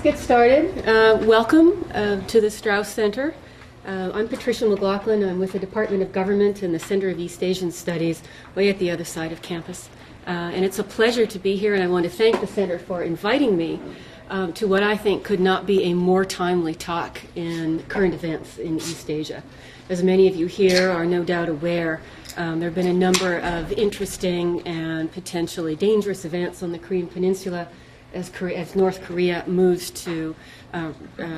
let's get started. Welcome to the Strauss Center. I'm Patricia McLaughlin. I'm with the Department of Government and the Center of East Asian Studies, way at the other side of campus. And it's a pleasure to be here, and I want to thank the Center for inviting me to what I think could not be a more timely talk in current events in East Asia. As many of you here are no doubt aware, there have been a number of interesting and potentially dangerous events on the Korean Peninsula as North Korea moves to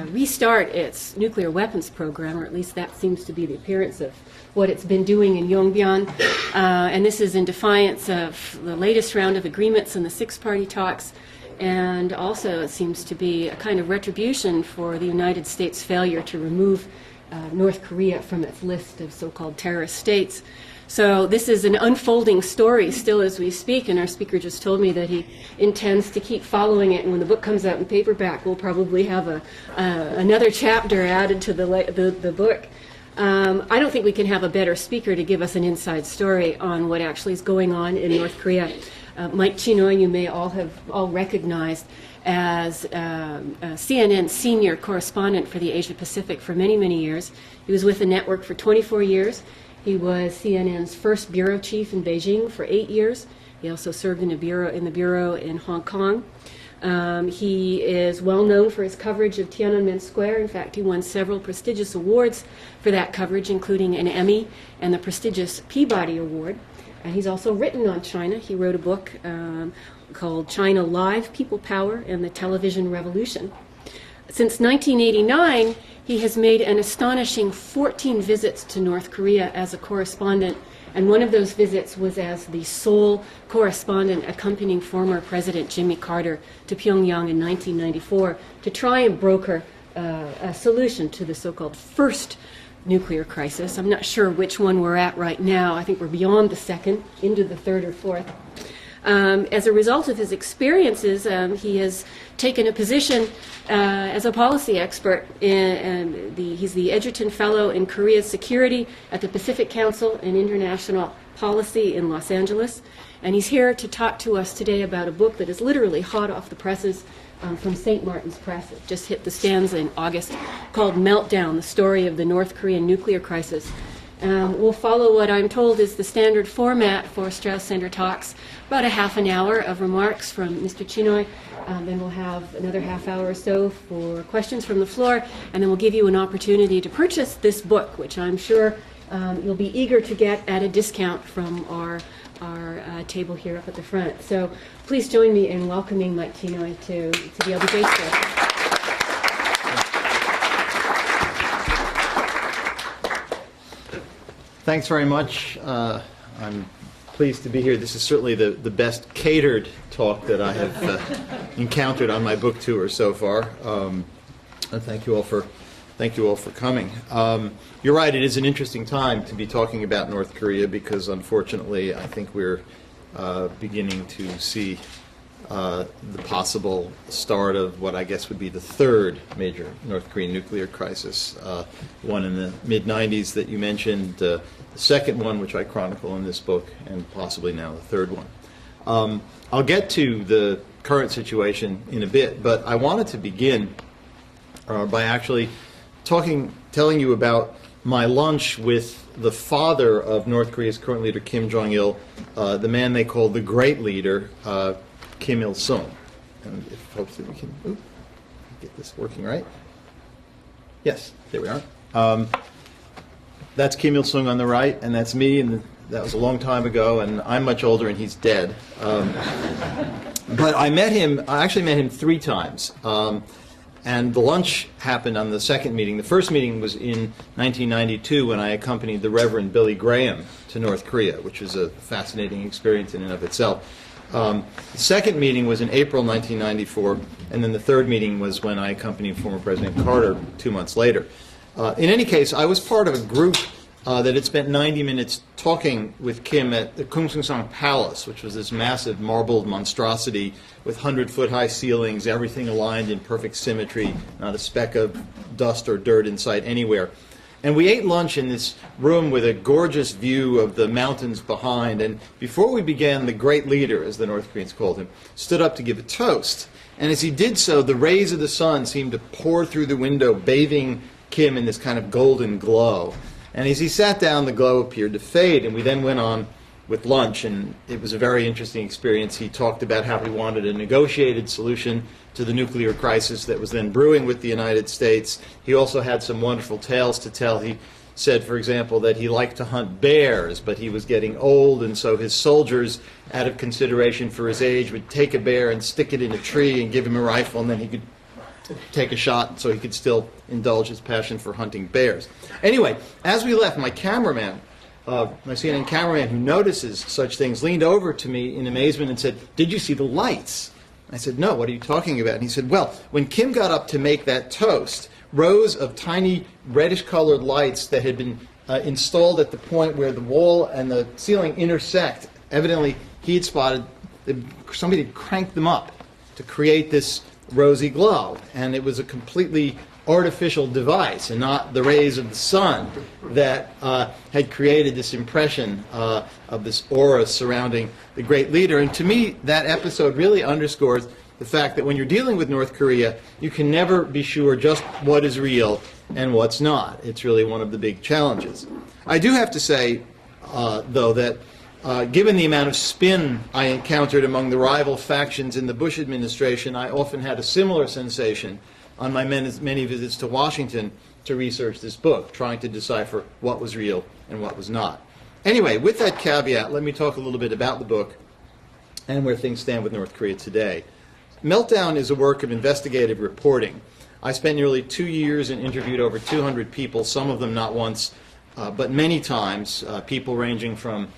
restart its nuclear weapons program, or at least that seems to be the appearance of what it's been doing in Yongbyon. And this is in defiance of the latest round of agreements in the six-party talks, and also it seems to be a kind of retribution for the United States' failure to remove North Korea from its list of so-called terrorist states. So this is an unfolding story still as we speak, and our speaker just told me that he intends to keep following it, and when the book comes out in paperback, we'll probably have another chapter added to the book. I don't think we can have a better speaker to give us an inside story on what actually is going on in North Korea. Mike Chinoy, you may all recognized as CNN senior correspondent for the Asia Pacific for many, many years. He was with the network for 24 years. He was CNN's first bureau chief in Beijing for 8 years. He also served in the bureau in Hong Kong. He is well known for his coverage of Tiananmen Square. In fact, he won several prestigious awards for that coverage, including an Emmy and the prestigious Peabody Award. And he's also written on China. He wrote a book called China Live, People Power and the Television Revolution. Since 1989, he has made an astonishing 14 visits to North Korea as a correspondent, and one of those visits was as the sole correspondent accompanying former President Jimmy Carter to Pyongyang in 1994 to try and broker a solution to the so-called first nuclear crisis. I'm not sure which one we're at right now. I think we're beyond the second, into the third or fourth. As a result of his experiences, he has taken a position as a policy expert. He's the Edgerton Fellow in Korea's Security at the Pacific Council and International Policy in Los Angeles. And he's here to talk to us today about a book that is literally hot off the presses from St. Martin's Press. It just hit the stands in August, called Meltdown, the story of the North Korean nuclear crisis. We'll follow what I'm told is the standard format for Strauss Center talks, about a half an hour of remarks from Mr. Chinoy, then we'll have another half hour or so for questions from the floor, and then we'll give you an opportunity to purchase this book, which I'm sure you'll be eager to get at a discount from our table here up at the front. So please join me in welcoming Mike Chinoy to the LBJ School. Thanks very much. I'm pleased to be here. This is certainly the best catered talk that I have encountered on my book tour so far. And thank you all for coming. You're right. It is an interesting time to be talking about North Korea because, unfortunately, I think we're beginning to see the possible start of what I guess would be the third major North Korean nuclear crisis. One in the mid-90s that you mentioned, the second one, which I chronicle in this book, and possibly now the third one. I'll get to the current situation in a bit, but I wanted to begin by actually telling you about my lunch with the father of North Korea's current leader, Kim Jong-Il, the man they call the great leader, Kim Il-sung. And if hopefully we can get this working right. Yes, there we are. That's Kim Il-sung on the right, and that's me, and that was a long time ago, and I'm much older, and he's dead. But I actually met him 3 times. And the lunch happened on the second meeting. The first meeting was in 1992 when I accompanied the Reverend Billy Graham to North Korea, which was a fascinating experience in and of itself. The second meeting was in April 1994, and then the third meeting was when I accompanied former President Carter 2 months later. In any case, I was part of a group that had spent 90 minutes talking with Kim at the Kumsungsang Palace, which was this massive marbled monstrosity with 100-foot-high ceilings, everything aligned in perfect symmetry, not a speck of dust or dirt in sight anywhere. And we ate lunch in this room with a gorgeous view of the mountains behind. And before we began, the great leader, as the North Koreans called him, stood up to give a toast. And as he did so, the rays of the sun seemed to pour through the window, bathing Kim in this kind of golden glow. And as he sat down, the glow appeared to fade, and we then went on with lunch, and it was a very interesting experience. He talked about how he wanted a negotiated solution to the nuclear crisis that was then brewing with the United States. He also had some wonderful tales to tell. He said, for example, that he liked to hunt bears, but he was getting old, and so his soldiers, out of consideration for his age, would take a bear and stick it in a tree and give him a rifle, and then he could take a shot so he could still indulge his passion for hunting bears. Anyway, as we left, my cameraman, my CNN cameraman who notices such things, leaned over to me in amazement and said, "Did you see the lights?" I said, "No, what are you talking about?" And he said, "Well, when Kim got up to make that toast, rows of tiny reddish-colored lights that had been installed at the point where the wall and the ceiling intersect, evidently he had spotted that somebody had cranked them up to create this rosy glow, and it was a completely artificial device and not the rays of the sun that had created this impression of this aura surrounding the great leader." And to me, that episode really underscores the fact that when you're dealing with North Korea, you can never be sure just what is real and what's not. It's really one of the big challenges. I do have to say, though, that given the amount of spin I encountered among the rival factions in the Bush administration, I often had a similar sensation on my many visits to Washington to research this book, trying to decipher what was real and what was not. Anyway, with that caveat, let me talk a little bit about the book and where things stand with North Korea today. Meltdown is a work of investigative reporting. I spent nearly 2 years and interviewed over 200 people, some of them not once, but many times, people ranging from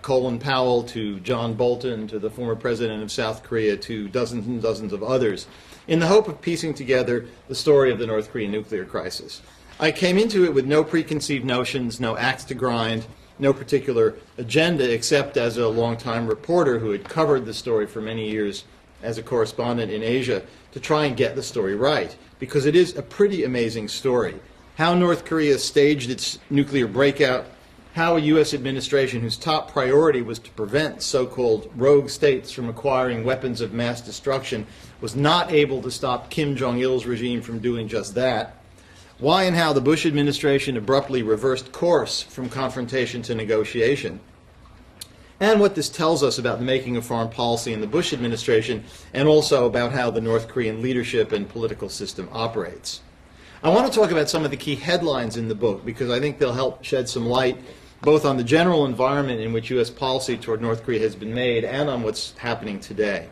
Colin Powell to John Bolton to the former president of South Korea to dozens and dozens of others, in the hope of piecing together the story of the North Korean nuclear crisis. I came into it with no preconceived notions, no axe to grind, no particular agenda, except as a longtime reporter who had covered the story for many years as a correspondent in Asia, to try and get the story right, because it is a pretty amazing story. How North Korea staged its nuclear breakout, how a U.S. administration whose top priority was to prevent so-called rogue states from acquiring weapons of mass destruction was not able to stop Kim Jong-Il's regime from doing just that. Why and how the Bush administration abruptly reversed course from confrontation to negotiation. And what this tells us about the making of foreign policy in the Bush administration, and also about how the North Korean leadership and political system operates. I want to talk about some of the key headlines in the book because I think they'll help shed some light both on the general environment in which U.S. policy toward North Korea has been made and on what's happening today.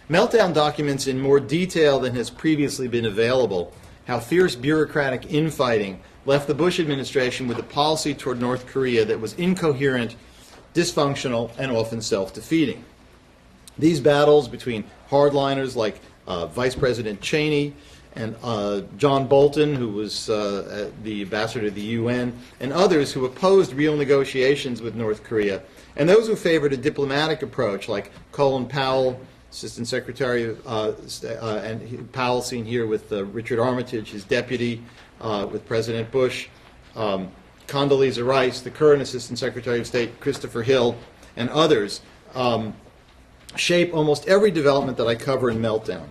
Meltdown documents in more detail than has previously been available how fierce bureaucratic infighting left the Bush administration with a policy toward North Korea that was incoherent, dysfunctional, and often self-defeating. These battles between hardliners like Vice President Cheney and John Bolton, who was the ambassador to the UN, and others who opposed real negotiations with North Korea, and those who favored a diplomatic approach like Colin Powell, Assistant Secretary, and Powell seen here with Richard Armitage, his deputy, with President Bush, Condoleezza Rice, the current Assistant Secretary of State, Christopher Hill, and others, shape almost every development that I cover in Meltdown.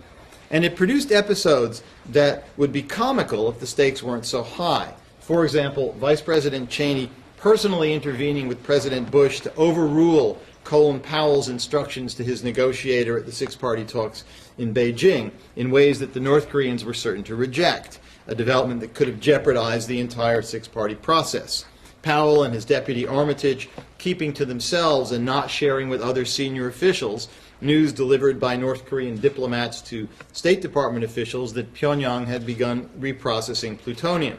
And it produced episodes that would be comical if the stakes weren't so high. For example, Vice President Cheney personally intervening with President Bush to overrule Colin Powell's instructions to his negotiator at the six-party talks in Beijing in ways that the North Koreans were certain to reject, a development that could have jeopardized the entire six-party process. Powell and his deputy Armitage keeping to themselves and not sharing with other senior officials news delivered by North Korean diplomats to State Department officials that Pyongyang had begun reprocessing plutonium.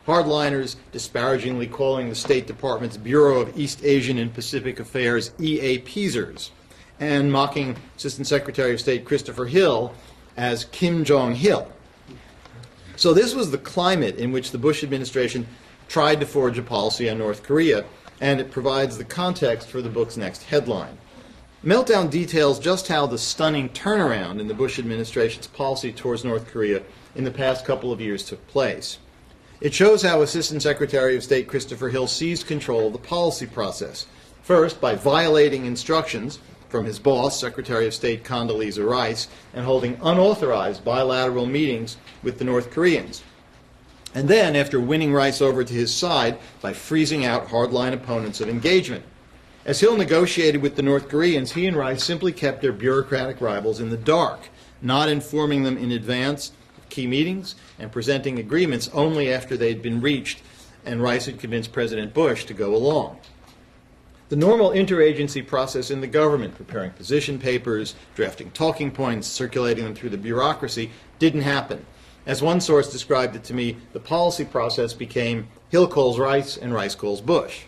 Hardliners disparagingly calling the State Department's Bureau of East Asian and Pacific Affairs EAPsers, and mocking Assistant Secretary of State Christopher Hill as Kim Jong-Il. So this was the climate in which the Bush administration tried to forge a policy on North Korea, and it provides the context for the book's next headline. Meltdown details just how the stunning turnaround in the Bush administration's policy towards North Korea in the past couple of years took place. It shows how Assistant Secretary of State Christopher Hill seized control of the policy process, first by violating instructions from from his boss, Secretary of State Condoleezza Rice, and holding unauthorized bilateral meetings with the North Koreans. And then, after winning Rice over to his side by freezing out hardline opponents of engagement. As Hill negotiated with the North Koreans, he and Rice simply kept their bureaucratic rivals in the dark, not informing them in advance of key meetings and presenting agreements only after they'd been reached and Rice had convinced President Bush to go along. The normal interagency process in the government, preparing position papers, drafting talking points, circulating them through the bureaucracy, didn't happen. As one source described it to me, the policy process became Hill calls Rice and Rice calls Bush.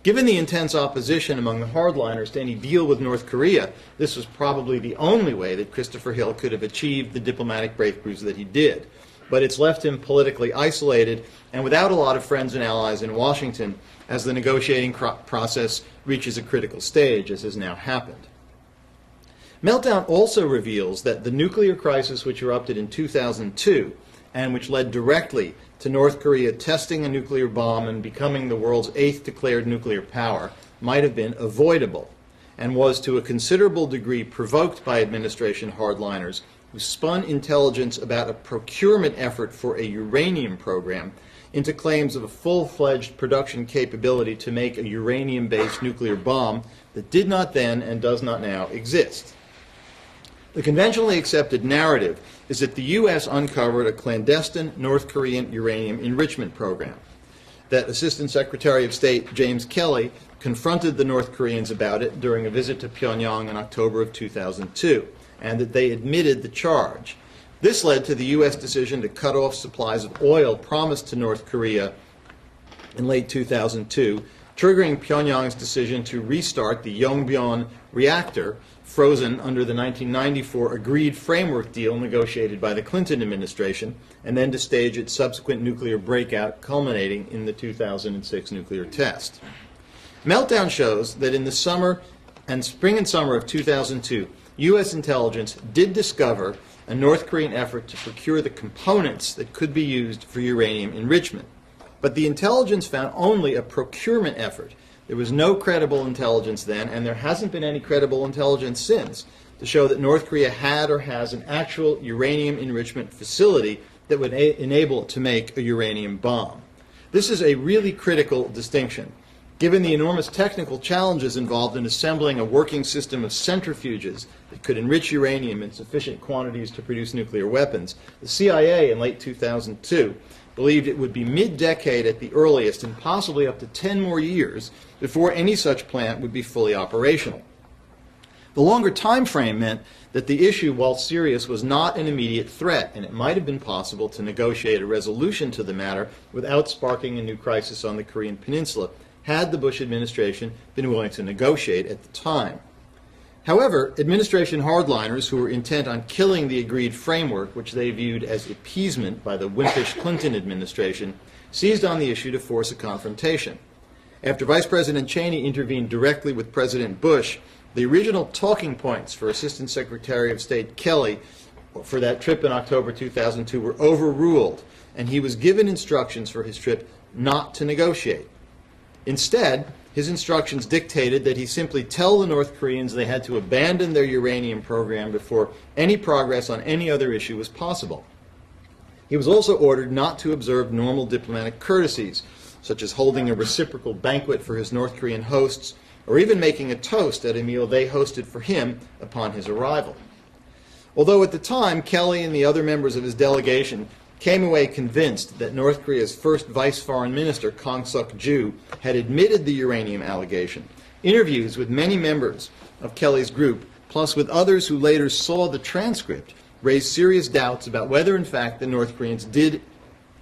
Given the intense opposition among the hardliners to any deal with North Korea, this was probably the only way that Christopher Hill could have achieved the diplomatic breakthroughs that he did. But it's left him politically isolated and without a lot of friends and allies in Washington as the negotiating process reaches a critical stage, as has now happened. Meltdown also reveals that the nuclear crisis which erupted in 2002 and which led directly to North Korea testing a nuclear bomb and becoming the world's 8th declared nuclear power might have been avoidable and was to a considerable degree provoked by administration hardliners who spun intelligence about a procurement effort for a uranium program into claims of a full-fledged production capability to make a uranium-based nuclear bomb that did not then and does not now exist. The conventionally accepted narrative is that the U.S. uncovered a clandestine North Korean uranium enrichment program, that Assistant Secretary of State James Kelly confronted the North Koreans about it during a visit to Pyongyang in October of 2002, and that they admitted the charge. This led to the U.S. decision to cut off supplies of oil promised to North Korea in late 2002, triggering Pyongyang's decision to restart the Yongbyon reactor, frozen under the 1994 agreed framework deal negotiated by the Clinton administration, and then to stage its subsequent nuclear breakout, culminating in the 2006 nuclear test. Meltdown shows that in the spring and summer of 2002, U.S. intelligence did discover a North Korean effort to procure the components that could be used for uranium enrichment. But the intelligence found only a procurement effort. There was no credible intelligence then, and there hasn't been any credible intelligence since, to show that North Korea had or has an actual uranium enrichment facility that would enable it to make a uranium bomb. This is a really critical distinction. Given the enormous technical challenges involved in assembling a working system of centrifuges that could enrich uranium in sufficient quantities to produce nuclear weapons, the CIA in late 2002 believed it would be mid-decade at the earliest and possibly up to 10 more years before any such plant would be fully operational. The longer time frame meant that the issue, while serious, was not an immediate threat, and it might have been possible to negotiate a resolution to the matter without sparking a new crisis on the Korean Peninsula, had the Bush administration been willing to negotiate at the time. However, administration hardliners who were intent on killing the agreed framework, which they viewed as appeasement by the wimpish Clinton administration, seized on the issue to force a confrontation. After Vice President Cheney intervened directly with President Bush, the original talking points for Assistant Secretary of State Kelly for that trip in October 2002 were overruled, and he was given instructions for his trip not to negotiate. Instead, his instructions dictated that he simply tell the North Koreans they had to abandon their uranium program before any progress on any other issue was possible. He was also ordered not to observe normal diplomatic courtesies, such as holding a reciprocal banquet for his North Korean hosts, or even making a toast at a meal they hosted for him upon his arrival. Although at the time, Kelly and the other members of his delegation came away convinced that North Korea's first vice foreign minister, Kang Suk-ju, had admitted the uranium allegation. Interviews with many members of Kelly's group, plus with others who later saw the transcript, raised serious doubts about whether, in fact, the North Koreans did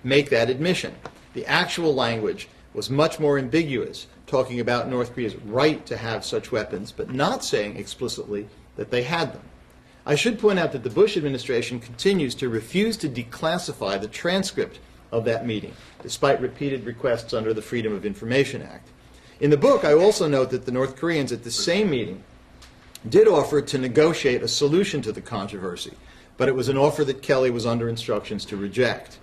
make that admission. The actual language was much more ambiguous, talking about North Korea's right to have such weapons, but not saying explicitly that they had them. I should point out that the Bush administration continues to refuse to declassify the transcript of that meeting, despite repeated requests under the Freedom of Information Act. In the book, I also note that the North Koreans at the same meeting did offer to negotiate a solution to the controversy, but it was an offer that Kelly was under instructions to reject.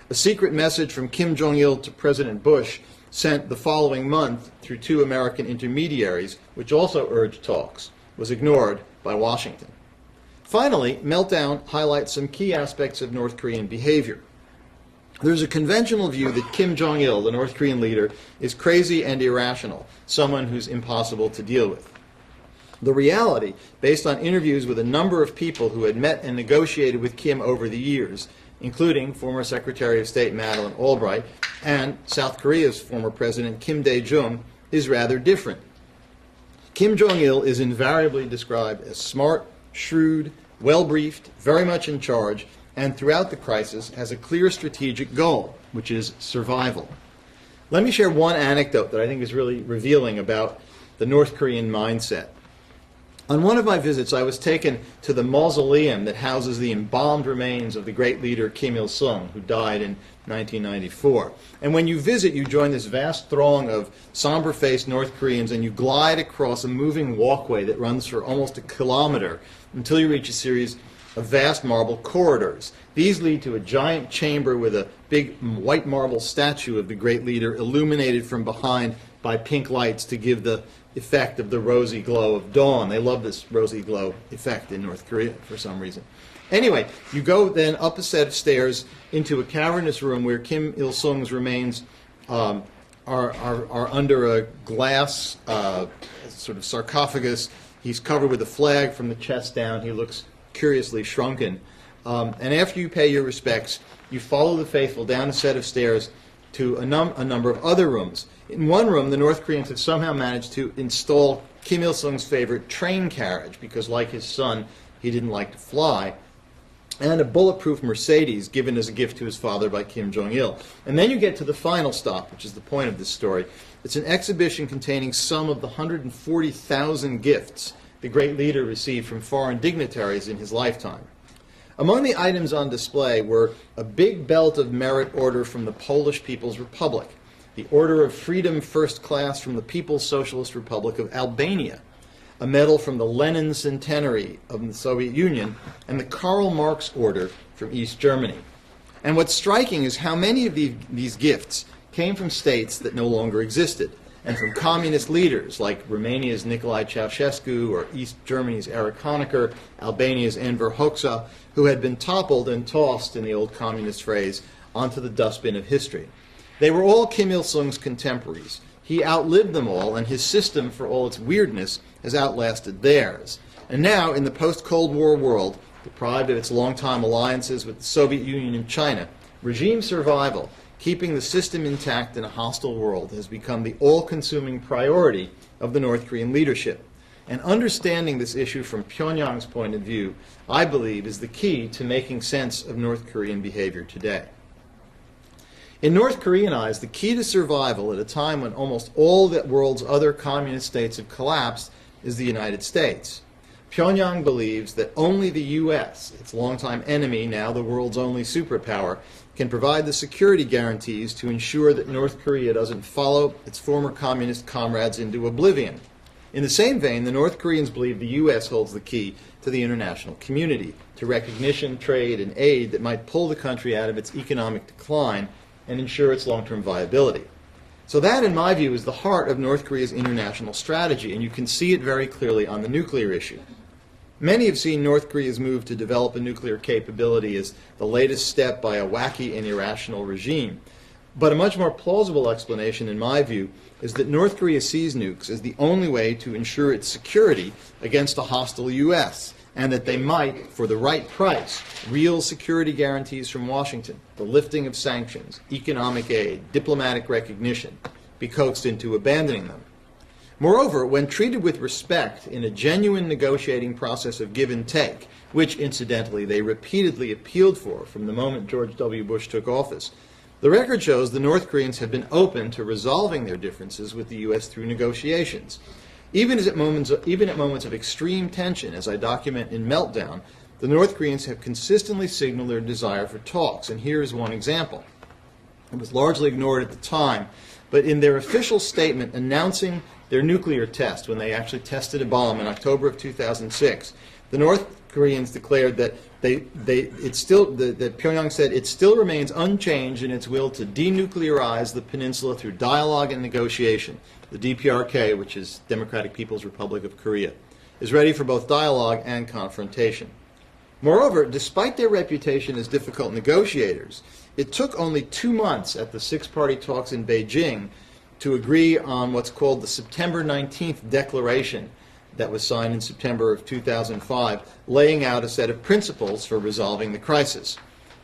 A secret message from Kim Jong-Il to President Bush sent the following month through 2 American intermediaries, which also urged talks, was ignored by Washington. Finally, Meltdown highlights some key aspects of North Korean behavior. There's a conventional view that Kim Jong-Il, the North Korean leader, is crazy and irrational, someone who's impossible to deal with. The reality, based on interviews with a number of people who had met and negotiated with Kim over the years, including former Secretary of State Madeleine Albright and South Korea's former President Kim Dae-jung, is rather different. Kim Jong-il is invariably described as smart, shrewd, well-briefed, very much in charge, and throughout the crisis has a clear strategic goal, which is survival. Let me share one anecdote that I think is really revealing about the North Korean mindset. On one of my visits, I was taken to the mausoleum that houses the embalmed remains of the great leader Kim Il-sung, who died in 1994. And when you visit, you join this vast throng of somber-faced North Koreans, and you glide across a moving walkway that runs for almost a kilometer until you reach a series of vast marble corridors. These lead to a giant chamber with a big white marble statue of the great leader illuminated from behind by pink lights to give the effect of the rosy glow of dawn. They love this rosy glow effect in North Korea for some reason. Anyway, you go then up a set of stairs into a cavernous room where Kim Il-sung's remains are under a glass sort of sarcophagus. He's covered with a flag from the chest down. He looks curiously shrunken. And after you pay your respects, you follow the faithful down a set of stairs to a number of other rooms. In one room, the North Koreans had somehow managed to install Kim Il-sung's favorite train carriage, because like his son, he didn't like to fly, and a bulletproof Mercedes given as a gift to his father by Kim Jong-il. And then you get to the final stop, which is the point of this story. It's an exhibition containing some of the 140,000 gifts the great leader received from foreign dignitaries in his lifetime. Among the items on display were a big belt of merit order from the Polish People's Republic, the Order of Freedom First Class from the People's Socialist Republic of Albania, a medal from the Lenin Centenary of the Soviet Union, and the Karl Marx Order from East Germany. And what's striking is how many of these gifts came from states that no longer existed, and from communist leaders like Romania's Nicolae Ceausescu or East Germany's Erich Honecker, Albania's Enver Hoxha, who had been toppled and tossed, in the old communist phrase, onto the dustbin of history. They were all Kim Il-sung's contemporaries. He outlived them all, and his system, for all its weirdness, has outlasted theirs. And now, in the post-Cold War world, deprived of its longtime alliances with the Soviet Union and China, regime survival, keeping the system intact in a hostile world, has become the all-consuming priority of the North Korean leadership. And understanding this issue from Pyongyang's point of view, I believe, is the key to making sense of North Korean behavior today. In North Korean eyes, the key to survival at a time when almost all the world's other communist states have collapsed is the United States. Pyongyang believes that only the U.S., its longtime enemy, now the world's only superpower, can provide the security guarantees to ensure that North Korea doesn't follow its former communist comrades into oblivion. In the same vein, the North Koreans believe the U.S. holds the key to the international community, to recognition, trade, and aid that might pull the country out of its economic decline and ensure its long-term viability. So that, in my view, is the heart of North Korea's international strategy, and you can see it very clearly on the nuclear issue. Many have seen North Korea's move to develop a nuclear capability as the latest step by a wacky and irrational regime. But a much more plausible explanation, in my view, is that North Korea sees nukes as the only way to ensure its security against a hostile U.S., and that they might, for the right price, real security guarantees from Washington, the lifting of sanctions, economic aid, diplomatic recognition, be coaxed into abandoning them. Moreover, when treated with respect in a genuine negotiating process of give and take, which, incidentally, they repeatedly appealed for from the moment George W. Bush took office, the record shows the North Koreans have been open to resolving their differences with the U.S. through negotiations. Even at moments of extreme tension, as I document in Meltdown, the North Koreans have consistently signaled their desire for talks, and here is one example. It was largely ignored at the time, but in their official statement announcing their nuclear test, when they actually tested a bomb in October of 2006, the North Koreans declared that that Pyongyang said it still remains unchanged in its will to denuclearize the peninsula through dialogue and negotiation, the DPRK, which is Democratic People's Republic of Korea. is ready for both dialogue and confrontation. Moreover, despite their reputation as difficult negotiators, it took only 2 months at the six-party talks in Beijing to agree on what's called the September 19th Declaration that was signed in September of 2005, laying out a set of principles for resolving the crisis.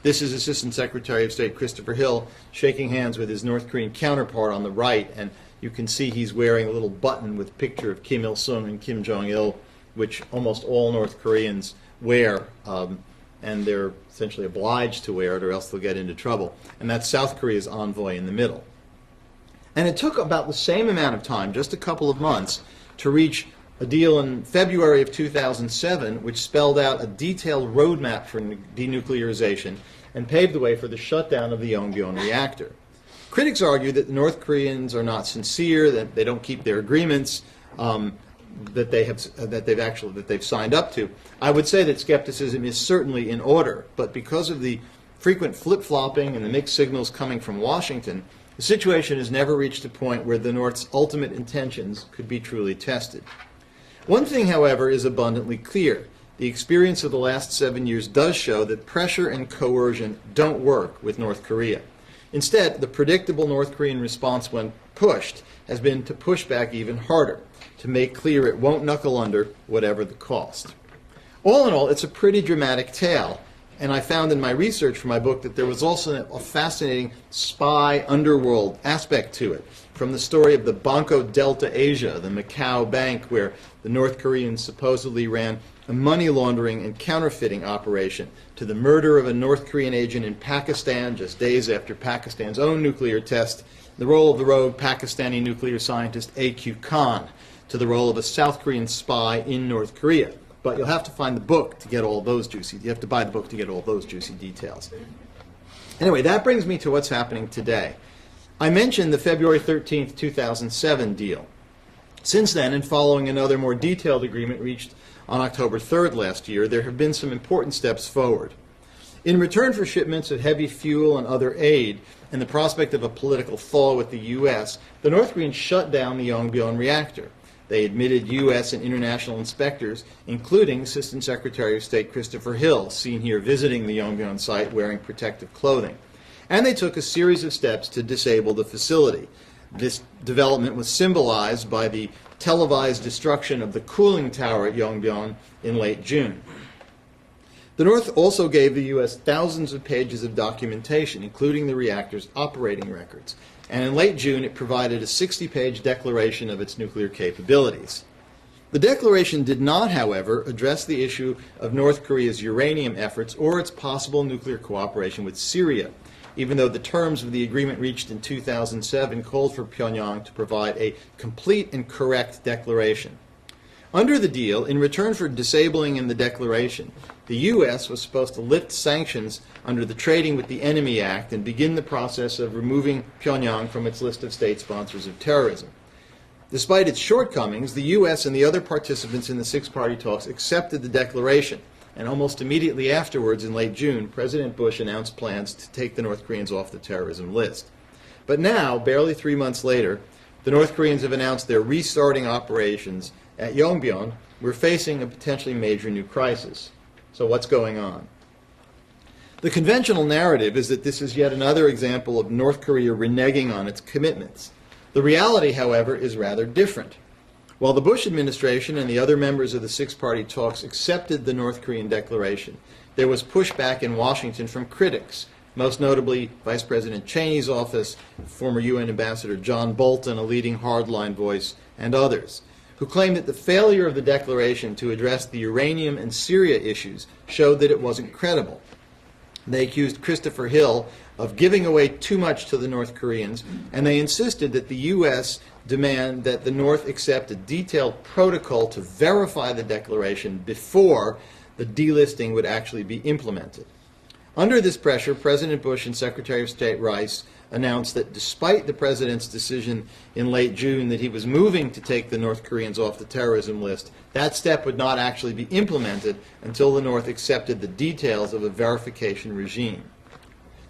This is Assistant Secretary of State Christopher Hill shaking hands with his North Korean counterpart on the right, and you can see he's wearing a little button with a picture of Kim Il-sung and Kim Jong-Il, which almost all North Koreans wear, and they're essentially obliged to wear it or else they'll get into trouble. And that's South Korea's envoy in the middle. And it took about the same amount of time, just a couple of months, to reach a deal in February of 2007 which spelled out a detailed roadmap for denuclearization and paved the way for the shutdown of the Yongbyon reactor. Critics argue that the North Koreans are not sincere, that they don't keep their agreements, that they've signed up to. I would say that skepticism is certainly in order, but because of the frequent flip-flopping and the mixed signals coming from Washington, the situation has never reached a point where the North's ultimate intentions could be truly tested. One thing, however, is abundantly clear. The experience of the last 7 years does show that pressure and coercion don't work with North Korea. Instead, the predictable North Korean response when pushed has been to push back even harder, to make clear it won't knuckle under whatever the cost. All in all, it's a pretty dramatic tale, and I found in my research for my book that there was also a fascinating spy underworld aspect to it, from the story of the Banco Delta Asia, the Macau bank where the North Koreans supposedly ran a money laundering and counterfeiting operation, to the murder of a North Korean agent in Pakistan just days after Pakistan's own nuclear test, the role of the rogue Pakistani nuclear scientist A.Q. Khan, to the role of a South Korean spy in North Korea. But you'll have to find the book to get all those juicy, you have to buy the book to get all those juicy details. Anyway, that brings me to what's happening today. I mentioned the February 13th, 2007 deal. Since then, and following another more detailed agreement reached on October 3rd last year, there have been some important steps forward. In return for shipments of heavy fuel and other aid, and the prospect of a political thaw with the U.S., the North Koreans shut down the Yongbyon reactor. They admitted U.S. and international inspectors, including Assistant Secretary of State Christopher Hill, seen here visiting the Yongbyon site wearing protective clothing. And they took a series of steps to disable the facility. This development was symbolized by the televised destruction of the cooling tower at Yongbyon in late June. The North also gave the U.S. thousands of pages of documentation, including the reactor's operating records. And in late June, it provided a 60-page declaration of its nuclear capabilities. The declaration did not, however, address the issue of North Korea's uranium efforts or its possible nuclear cooperation with Syria, even though the terms of the agreement reached in 2007 called for Pyongyang to provide a complete and correct declaration. Under the deal, in return for disabling in the declaration, the U.S. was supposed to lift sanctions under the Trading with the Enemy Act and begin the process of removing Pyongyang from its list of state sponsors of terrorism. Despite its shortcomings, the U.S. and the other participants in the six-party talks accepted the declaration, and almost immediately afterwards, in late June, President Bush announced plans to take the North Koreans off the terrorism list. But now, barely 3 months later, the North Koreans have announced they're restarting operations at Yongbyon. We're facing a potentially major new crisis. So what's going on? The conventional narrative is that this is yet another example of North Korea reneging on its commitments. The reality, however, is rather different. While the Bush administration and the other members of the six-party talks accepted the North Korean declaration, there was pushback in Washington from critics, most notably Vice President Cheney's office, former UN Ambassador John Bolton, a leading hardline voice, and others, who claimed that the failure of the declaration to address the uranium and Syria issues showed that it wasn't credible. They accused Christopher Hill of giving away too much to the North Koreans, and they insisted that the U.S. demand that the North accept a detailed protocol to verify the declaration before the delisting would actually be implemented. Under this pressure, President Bush and Secretary of State Rice announced that despite the President's decision in late June that he was moving to take the North Koreans off the terrorism list, that step would not actually be implemented until the North accepted the details of a verification regime.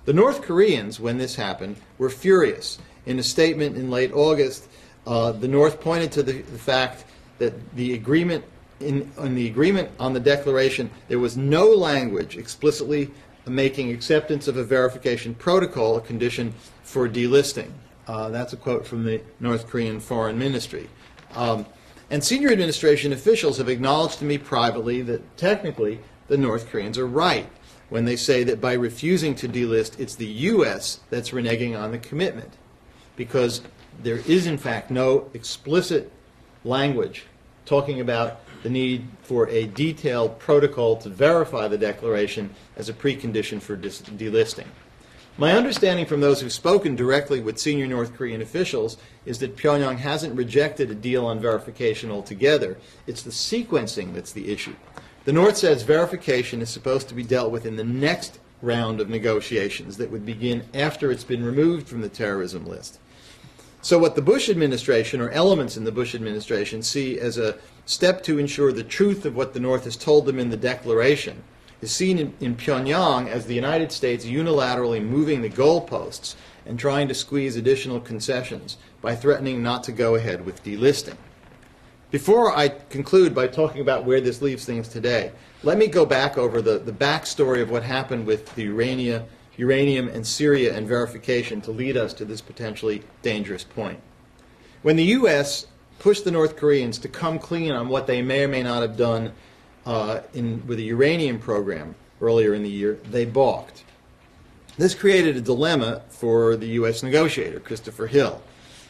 The North Koreans, when this happened, were furious. In a statement in late August, the North pointed to the fact that the agreement in the agreement on the declaration, there was no language explicitly making acceptance of a verification protocol a condition for delisting. That's a quote from the North Korean Foreign Ministry. And senior administration officials have acknowledged to me privately that technically the North Koreans are right when they say that by refusing to delist, it's the U.S. that's reneging on the commitment, because there is in fact no explicit language talking about the need for a detailed protocol to verify the declaration as a precondition for delisting. My understanding from those who've spoken directly with senior North Korean officials is that Pyongyang hasn't rejected a deal on verification altogether. It's the sequencing that's the issue. The North says verification is supposed to be dealt with in the next round of negotiations that would begin after it's been removed from the terrorism list. So what the Bush administration, or elements in the Bush administration, see as a step to ensure the truth of what the North has told them in the declaration is seen in Pyongyang as the United States unilaterally moving the goalposts and trying to squeeze additional concessions by threatening not to go ahead with delisting. Before I conclude by talking about where this leaves things today, let me go back over the backstory of what happened with the uranium and Syria and verification to lead us to this potentially dangerous point. When the U.S. pushed the North Koreans to come clean on what they may or may not have done with the uranium program earlier in the year, they balked. This created a dilemma for the U.S. negotiator, Christopher Hill.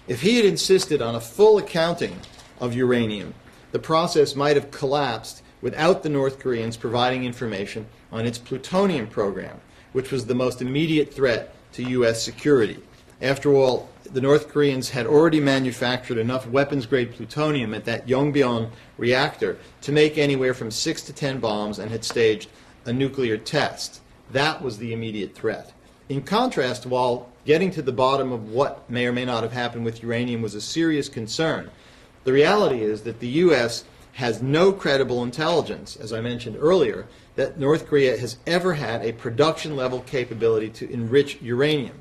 If he had insisted on a full accounting of uranium, the process might have collapsed without the North Koreans providing information on its plutonium program, which was the most immediate threat to U.S. security. After all, the North Koreans had already manufactured enough weapons-grade plutonium at that Yongbyon reactor to make anywhere from 6 to 10 bombs and had staged a nuclear test. That was the immediate threat. In contrast, while getting to the bottom of what may or may not have happened with uranium was a serious concern, the reality is that the U.S. has no credible intelligence, as I mentioned earlier, that North Korea has ever had a production-level capability to enrich uranium.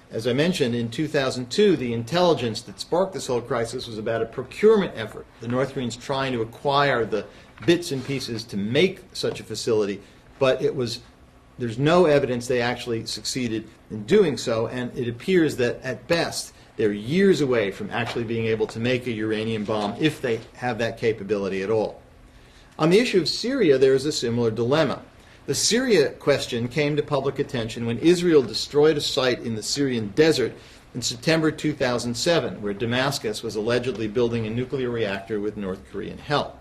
As I mentioned, in 2002, the intelligence that sparked this whole crisis was about a procurement effort. The North Koreans trying to acquire the bits and pieces to make such a facility, but there's no evidence they actually succeeded in doing so, and it appears that at best they're years away from actually being able to make a uranium bomb if they have that capability at all. On the issue of Syria, there is a similar dilemma. The Syria question came to public attention when Israel destroyed a site in the Syrian desert in September 2007, where Damascus was allegedly building a nuclear reactor with North Korean help.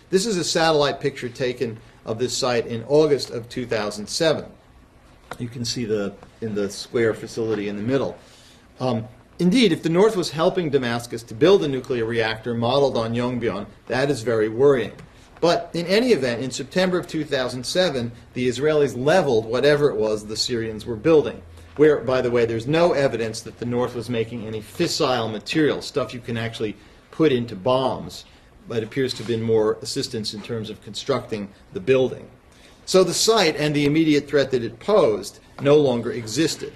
This is a satellite picture taken of this site in August of 2007. You can see in the square facility in the middle. Indeed, if the North was helping Damascus to build a nuclear reactor modeled on Yongbyon, that is very worrying. But in any event, in September of 2007, the Israelis leveled whatever it was the Syrians were building, where, by the way, there's no evidence that the North was making any fissile material, stuff you can actually put into bombs, but it appears to have been more assistance in terms of constructing the building. So the site and the immediate threat that it posed no longer existed.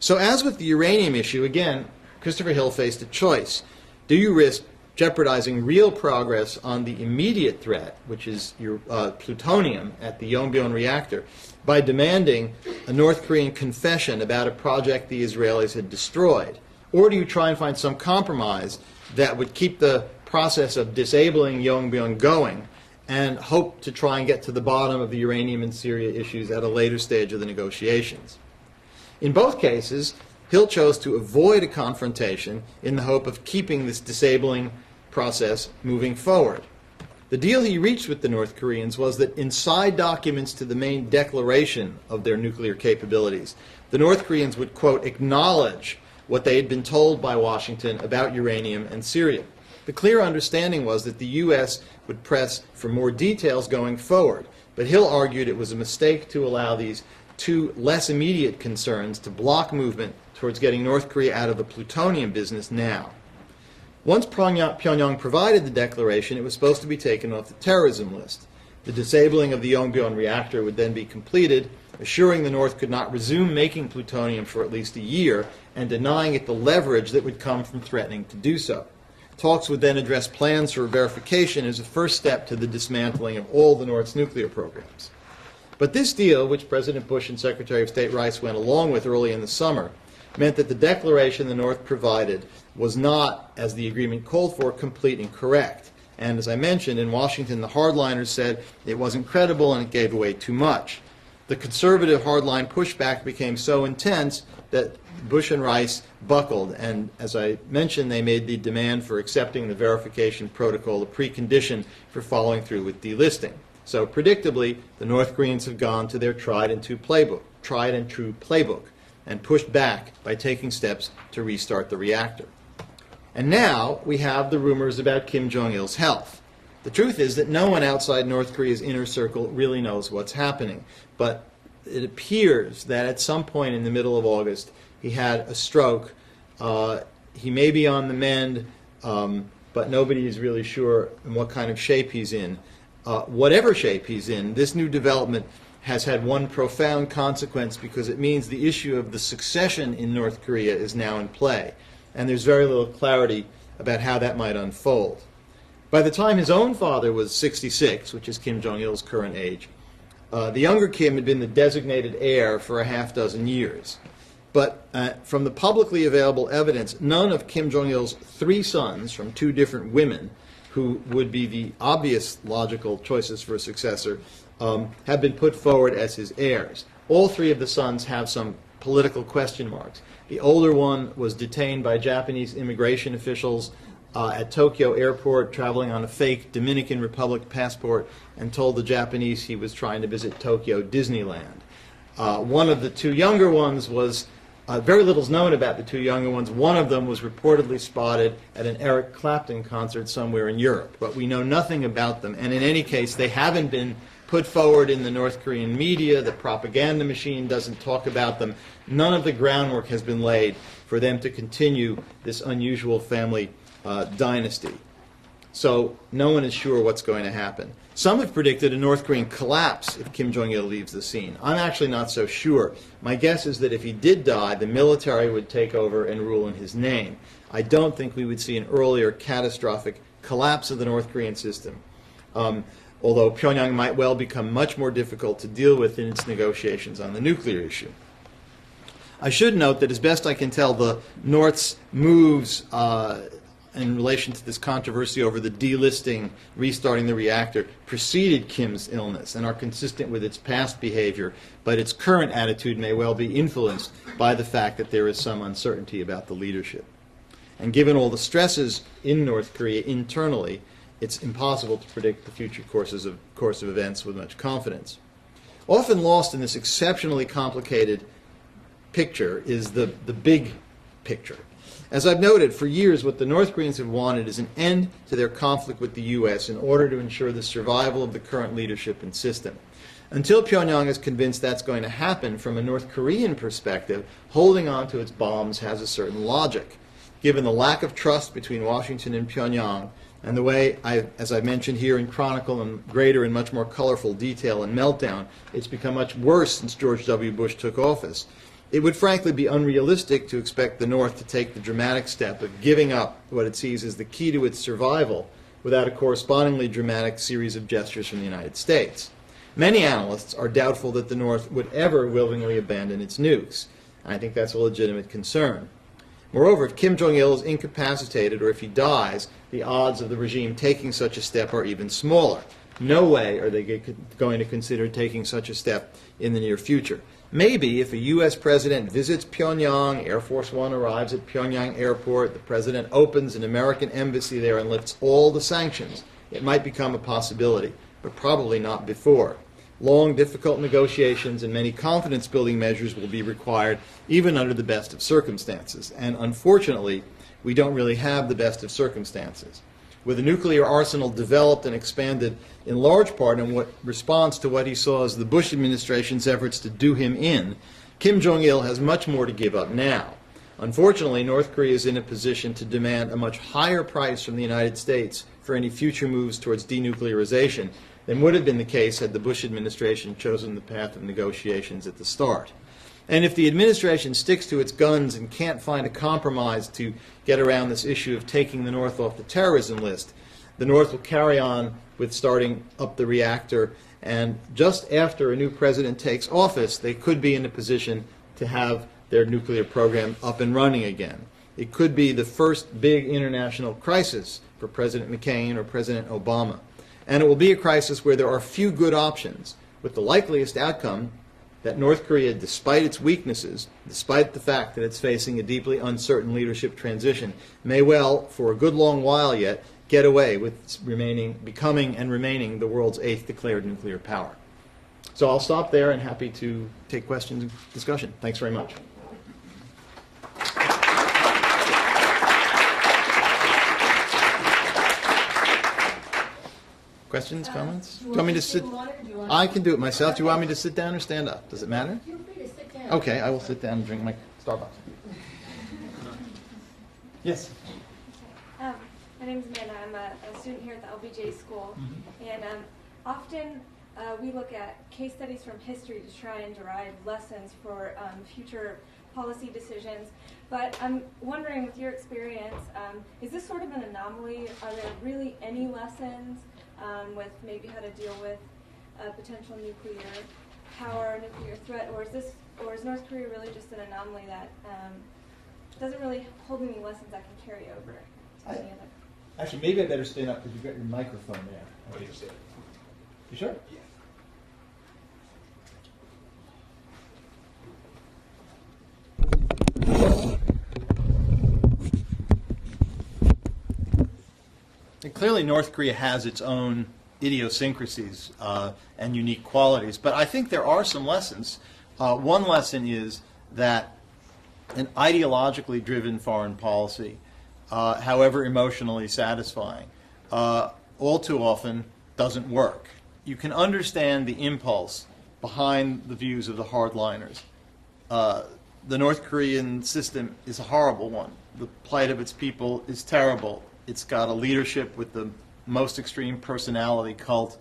So as with the uranium issue, again, Christopher Hill faced a choice. Do you risk jeopardizing real progress on the immediate threat, which is your plutonium at the Yongbyon reactor, by demanding a North Korean confession about a project the Israelis had destroyed? Or do you try and find some compromise that would keep the process of disabling Yongbyon going and hope to try and get to the bottom of the uranium and Syria issues at a later stage of the negotiations? In both cases, Hill chose to avoid a confrontation in the hope of keeping this disabling process moving forward. The deal he reached with the North Koreans was that in side documents to the main declaration of their nuclear capabilities, the North Koreans would, quote, acknowledge what they had been told by Washington about uranium and Syria. The clear understanding was that the U.S. would press for more details going forward, but Hill argued it was a mistake to allow these two less immediate concerns to block movement towards getting North Korea out of the plutonium business now. Once Pyongyang provided the declaration, it was supposed to be taken off the terrorism list. The disabling of the Yongbyon reactor would then be completed, assuring the North could not resume making plutonium for at least a year, and denying it the leverage that would come from threatening to do so. Talks would then address plans for verification as a first step to the dismantling of all the North's nuclear programs. But this deal, which President Bush and Secretary of State Rice went along with early in the summer, meant that the declaration the North provided was not, as the agreement called for, complete and correct. And as I mentioned, in Washington, the hardliners said it wasn't credible and it gave away too much. The conservative hardline pushback became so intense that Bush and Rice buckled, and as I mentioned, they made the demand for accepting the verification protocol a precondition for following through with delisting. So predictably, the North Koreans have gone to their tried and true playbook, and pushed back by taking steps to restart the reactor. And now we have the rumors about Kim Jong-il's health. The truth is that no one outside North Korea's inner circle really knows what's happening, but it appears that at some point in the middle of August he had a stroke. He may be on the mend, but nobody is really sure in what kind of shape he's in. Whatever shape he's in, this new development has had one profound consequence, because it means the issue of the succession in North Korea is now in play, and there's very little clarity about how that might unfold. By the time his own father was 66, which is Kim Jong-il's current age, the younger Kim had been the designated heir for a half dozen years. But from the publicly available evidence, none of Kim Jong-il's three sons from two different women, who would be the obvious logical choices for a successor, have been put forward as his heirs. All three of the sons have some political question marks. The older one was detained by Japanese immigration officials at Tokyo airport, traveling on a fake Dominican Republic passport, and told the Japanese he was trying to visit Tokyo Disneyland. One of the two younger ones was, very little's known about the two younger ones. One of them was reportedly spotted at an Eric Clapton concert somewhere in Europe, but we know nothing about them. And in any case, they haven't been put forward in the North Korean media. The propaganda machine doesn't talk about them. None of the groundwork has been laid for them to continue this unusual family dynasty. So no one is sure what's going to happen. Some have predicted a North Korean collapse if Kim Jong-il leaves the scene. I'm actually not so sure. My guess is that if he did die, the military would take over and rule in his name. I don't think we would see an earlier catastrophic collapse of the North Korean system, although Pyongyang might well become much more difficult to deal with in its negotiations on the nuclear issue. I should note that, as best I can tell, the North's moves in relation to this controversy over the delisting, restarting the reactor, preceded Kim's illness and are consistent with its past behavior, but its current attitude may well be influenced by the fact that there is some uncertainty about the leadership. And given all the stresses in North Korea internally, it's impossible to predict the future course of events with much confidence. Often lost in this exceptionally complicated picture is the big picture. As I've noted, for years what the North Koreans have wanted is an end to their conflict with the U.S. in order to ensure the survival of the current leadership and system. Until Pyongyang is convinced that's going to happen, from a North Korean perspective, holding on to its bombs has a certain logic. Given the lack of trust between Washington and Pyongyang, and the way, as I mentioned here in Chronicle in greater and much more colorful detail in Meltdown, it's become much worse since George W. Bush took office. It would frankly be unrealistic to expect the North to take the dramatic step of giving up what it sees as the key to its survival without a correspondingly dramatic series of gestures from the United States. Many analysts are doubtful that the North would ever willingly abandon its nukes. I think that's a legitimate concern. Moreover, if Kim Jong-il is incapacitated or if he dies, the odds of the regime taking such a step are even smaller. No way are they going to consider taking such a step in the near future. Maybe if a U.S. president visits Pyongyang, Air Force One arrives at Pyongyang Airport, the president opens an American embassy there and lifts all the sanctions, it might become a possibility, but probably not before. Long, difficult negotiations and many confidence-building measures will be required, even under the best of circumstances. And unfortunately, we don't really have the best of circumstances. With a nuclear arsenal developed and expanded in large part in response to what he saw as the Bush administration's efforts to do him in, Kim Jong-il has much more to give up now. Unfortunately, North Korea is in a position to demand a much higher price from the United States for any future moves towards denuclearization than would have been the case had the Bush administration chosen the path of negotiations at the start. And if the administration sticks to its guns and can't find a compromise to get around this issue of taking the North off the terrorism list, the North will carry on with starting up the reactor, and just after a new president takes office, they could be in a position to have their nuclear program up and running again. It could be the first big international crisis for President McCain or President Obama. And it will be a crisis where there are few good options, with the likeliest outcome that North Korea, despite its weaknesses, despite the fact that it's facing a deeply uncertain leadership transition, may well, for a good long while yet, get away with becoming and remaining the world's 8th declared nuclear power. So I'll stop there and happy to take questions and discussion. Thanks very much. Questions, comments? Do you want me to sit? I can do it myself. Do you want me to sit down or stand up? Does it matter? Feel free to sit down. Okay, I will sit down and drink my Starbucks. Yes. My name is Amanda. I'm a student here at the LBJ school. And often we look at case studies from history to try and derive lessons for future policy decisions. But I'm wondering, with your experience, is this sort of an anomaly? Are there really any lessons with maybe how to deal with potential nuclear power, nuclear threat, or is North Korea really just an anomaly that doesn't really hold any lessons that can carry over to any other? Actually, maybe I better stand up because you've got your microphone there. Okay. You sure? Yeah. And clearly, North Korea has its own idiosyncrasies and unique qualities, but I think there are some lessons. One lesson is that an ideologically driven foreign policy, however emotionally satisfying, all too often doesn't work. You can understand the impulse behind the views of the hardliners. The North Korean system is a horrible one. The plight of its people is terrible. It's got a leadership with the most extreme personality cult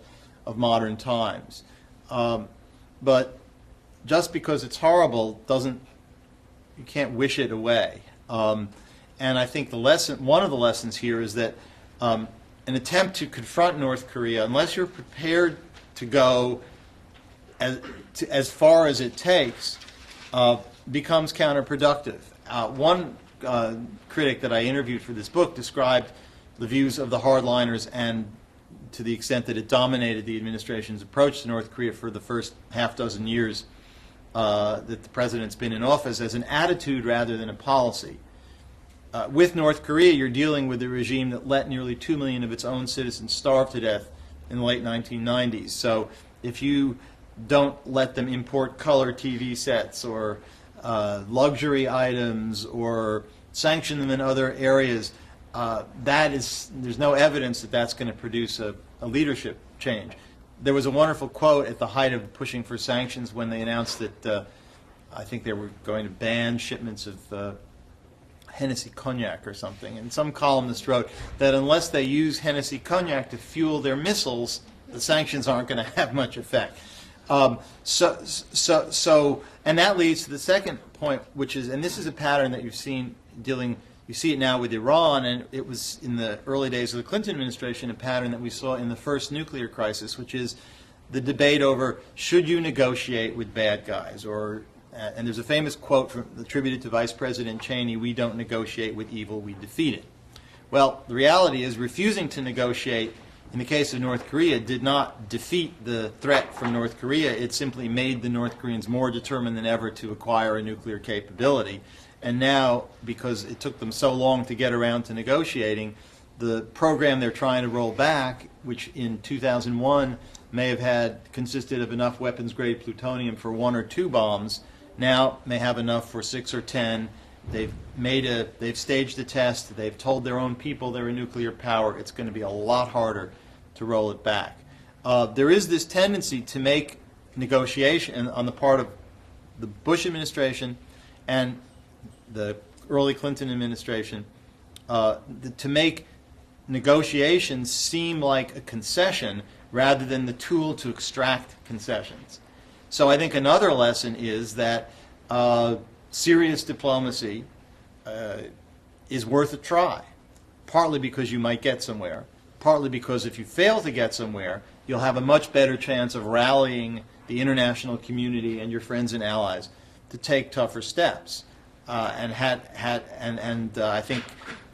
of modern times. But just because it's horrible you can't wish it away. And I think one of the lessons here is that an attempt to confront North Korea, unless you're prepared to go as far as it takes, becomes counterproductive. One critic that I interviewed for this book described the views of the hardliners, and to the extent that it dominated the administration's approach to North Korea for the first half dozen years that the president's been in office, as an attitude rather than a policy. With North Korea, you're dealing with a regime that let nearly 2 million of its own citizens starve to death in the late 1990s. So if you don't let them import color TV sets or luxury items or sanction them in other areas, there's no evidence that that's going to produce a leadership change. There was a wonderful quote at the height of pushing for sanctions when they announced that I think they were going to ban shipments of Hennessy cognac or something. And some columnist wrote that unless they use Hennessy cognac to fuel their missiles, the sanctions aren't going to have much effect. And that leads to the second point, which is, and this is a pattern that you've seen you see it now with Iran, and it was in the early days of the Clinton administration a pattern that we saw in the first nuclear crisis, which is the debate over should you negotiate with bad guys, and there's a famous quote attributed to Vice President Cheney, "We don't negotiate with evil, we defeat it." Well, the reality is refusing to negotiate in the case of North Korea did not defeat the threat from North Korea. It simply made the North Koreans more determined than ever to acquire a nuclear capability. And now, because it took them so long to get around to negotiating, the program they're trying to roll back, which in 2001 may have consisted of enough weapons-grade plutonium for 1 or 2 bombs, now may have enough for 6 or 10. They've staged a test. They've told their own people they're a nuclear power. It's going to be a lot harder to roll it back. There is this tendency to make negotiation on the part of the Bush administration and the early Clinton administration to make negotiations seem like a concession rather than the tool to extract concessions. So I think another lesson is that serious diplomacy is worth a try, partly because you might get somewhere, partly because if you fail to get somewhere, you'll have a much better chance of rallying the international community and your friends and allies to take tougher steps. I think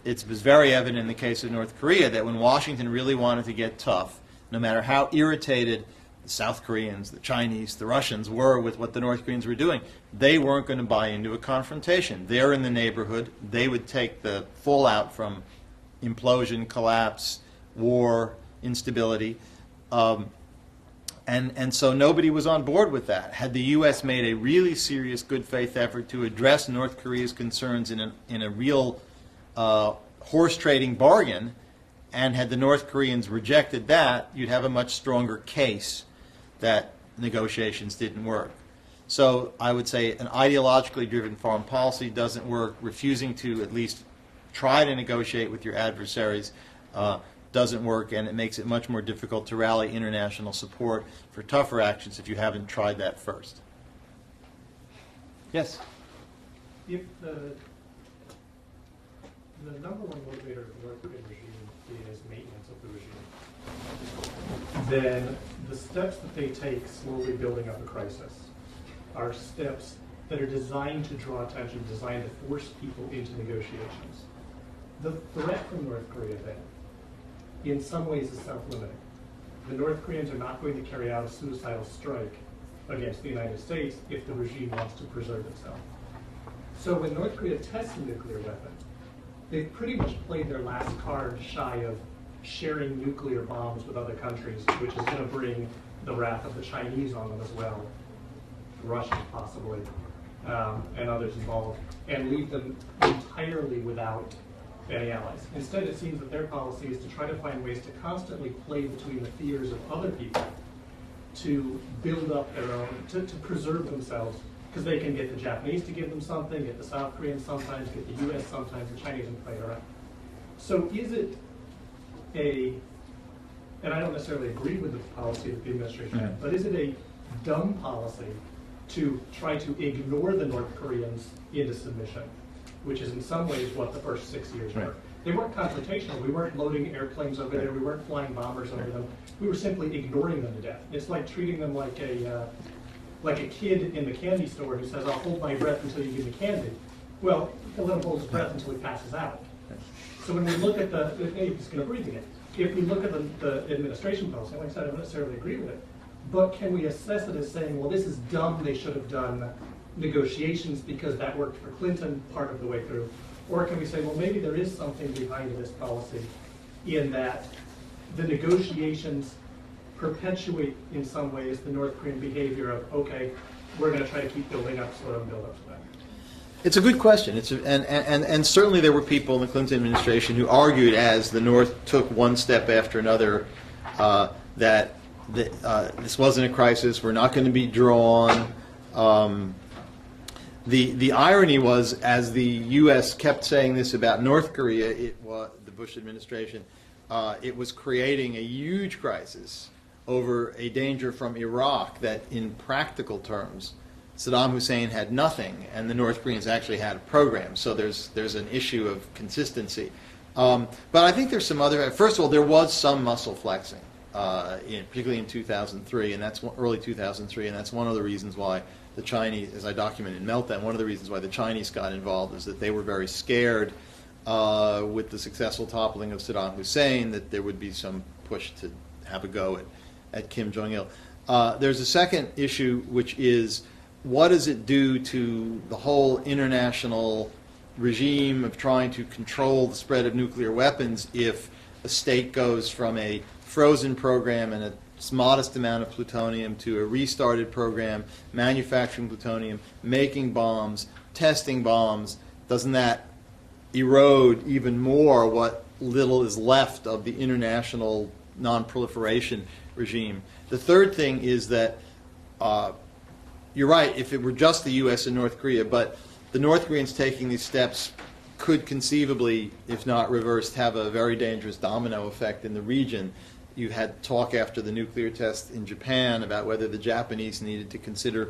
it was very evident in the case of North Korea that when Washington really wanted to get tough, no matter how irritated the South Koreans, the Chinese, the Russians were with what the North Koreans were doing, they weren't going to buy into a confrontation. They're in the neighborhood. They would take the fallout from implosion, collapse, war, instability. And so nobody was on board with that. Had the U.S. made a really serious good faith effort to address North Korea's concerns in a real horse trading bargain, and had the North Koreans rejected that, you'd have a much stronger case that negotiations didn't work. So I would say an ideologically driven foreign policy doesn't work. Refusing to at least try to negotiate with your adversaries doesn't work, and it makes it much more difficult to rally international support for tougher actions if you haven't tried that first. Yes? If the number one motivator of the North Korean regime is maintenance of the regime, then the steps that they take slowly building up a crisis are steps that are designed to draw attention, designed to force people into negotiations. The threat from North Korea then, in some ways, is self-limiting. The North Koreans are not going to carry out a suicidal strike against the United States if the regime wants to preserve itself. So when North Korea tests a nuclear weapon, they've pretty much played their last card shy of sharing nuclear bombs with other countries, which is going to bring the wrath of the Chinese on them as well, the Russians possibly, and others involved, and leave them entirely without any allies. Instead, it seems that their policy is to try to find ways to constantly play between the fears of other people to build up their own, to preserve themselves, because they can get the Japanese to give them something, get the South Koreans sometimes, get the U.S. sometimes, the Chinese, and play it around. So is it and I don't necessarily agree with the policy that the administration had, but is it a dumb policy to try to ignore the North Koreans into submission, which is in some ways what the first 6 years were? They weren't confrontational. We weren't loading airplanes over there. We weren't flying bombers over them. We were simply ignoring them to death. It's like treating them like a kid in the candy store who says, "I'll hold my breath until you give me candy." Well, he'll let him hold his breath until he passes out. So when we look at he's going to breathe again. If we look at the administration policy, like I said, I don't necessarily agree with it, but can we assess it as saying, well, this is dumb, they should have done negotiations because that worked for Clinton part of the way through? Or can we say, well, maybe there is something behind this policy in that the negotiations perpetuate in some ways the North Korean behavior of, okay, we're going to try to keep building up, so don't build up to that. It's a good question. And certainly there were people in the Clinton administration who argued, as the North took one step after another, that this wasn't a crisis, we're not going to be drawn. The irony was, as the U.S. kept saying this about North Korea, the Bush administration, it was creating a huge crisis over a danger from Iraq that, in practical terms, Saddam Hussein had nothing, and the North Koreans actually had a program. So there's an issue of consistency. But I think there's some other. First of all, there was some muscle flexing, particularly in 2003, and that's early 2003, and that's one of the reasons why the Chinese, as I documented in Meltdown, one of the reasons why the Chinese got involved is that they were very scared with the successful toppling of Saddam Hussein that there would be some push to have a go at Kim Jong-Il. There's a second issue, which is, what does it do to the whole international regime of trying to control the spread of nuclear weapons if a state goes from a frozen program and a modest amount of plutonium to a restarted program, manufacturing plutonium, making bombs, testing bombs? Doesn't that erode even more what little is left of the international non-proliferation regime? The third thing is that you're right, if it were just the U.S. and North Korea, but the North Koreans taking these steps could conceivably, if not reversed, have a very dangerous domino effect in the region. You had talk after the nuclear test in Japan about whether the Japanese needed to consider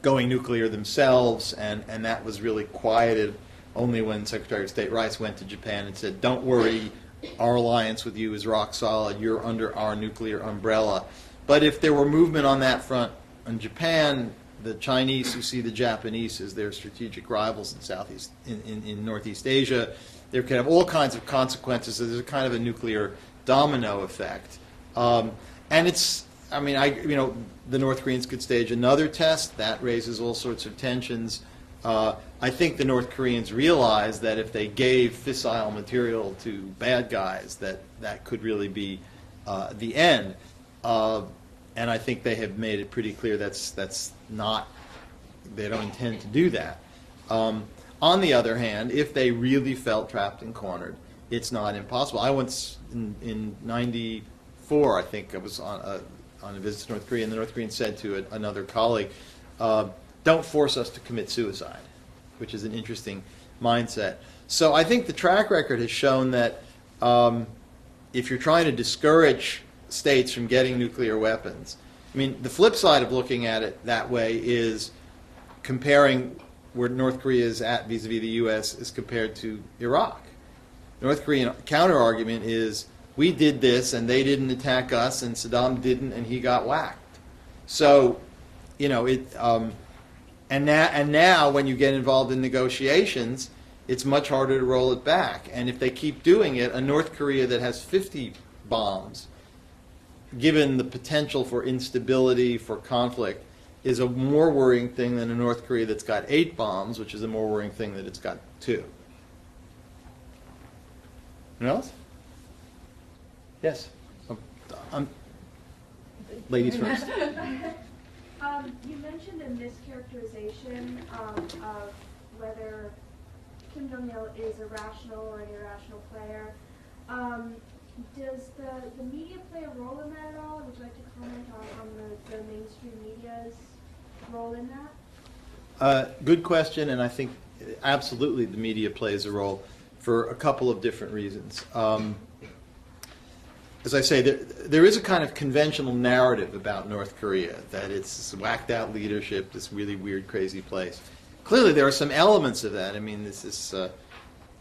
going nuclear themselves, and that was really quieted only when Secretary of State Rice went to Japan and said, don't worry, our alliance with you is rock solid, you're under our nuclear umbrella. But if there were movement on that front in Japan, the Chinese, who see the Japanese as their strategic rivals in Northeast Asia, there could have all kinds of consequences. So there's a kind of a nuclear domino effect. And it's, I mean, the North Koreans could stage another test. That raises all sorts of tensions. I think the North Koreans realize that if they gave fissile material to bad guys, that could really be the end. And I think they have made it pretty clear that's not, they don't intend to do that. On the other hand, if they really felt trapped and cornered, it's not impossible. I once, in '94, I think I was on a visit to North Korea, and the North Koreans said to another colleague, don't force us to commit suicide, which is an interesting mindset. So I think the track record has shown that if you're trying to discourage states from getting nuclear weapons, I mean, the flip side of looking at it that way is comparing where North Korea is at vis-a-vis the U.S. as compared to Iraq. The North Korean counter-argument is, we did this and they didn't attack us, and Saddam didn't and he got whacked. So, you know, and now when you get involved in negotiations, it's much harder to roll it back. And if they keep doing it, a North Korea that has 50 bombs, given the potential for instability, for conflict, is a more worrying thing than a North Korea that's got 8 bombs, which is a more worrying thing that it's got 2. Anyone else? Yes. Ladies first. You mentioned a mischaracterization of whether Kim Jong-Il is a rational or an irrational player. Does the media play a role in that at all? Would you like to comment on the mainstream media's role in that? Good question, and I think absolutely the media plays a role for a couple of different reasons. As I say, there is a kind of conventional narrative about North Korea, that it's this whacked-out leadership, this really weird, crazy place. Clearly, there are some elements of that. I mean, this is,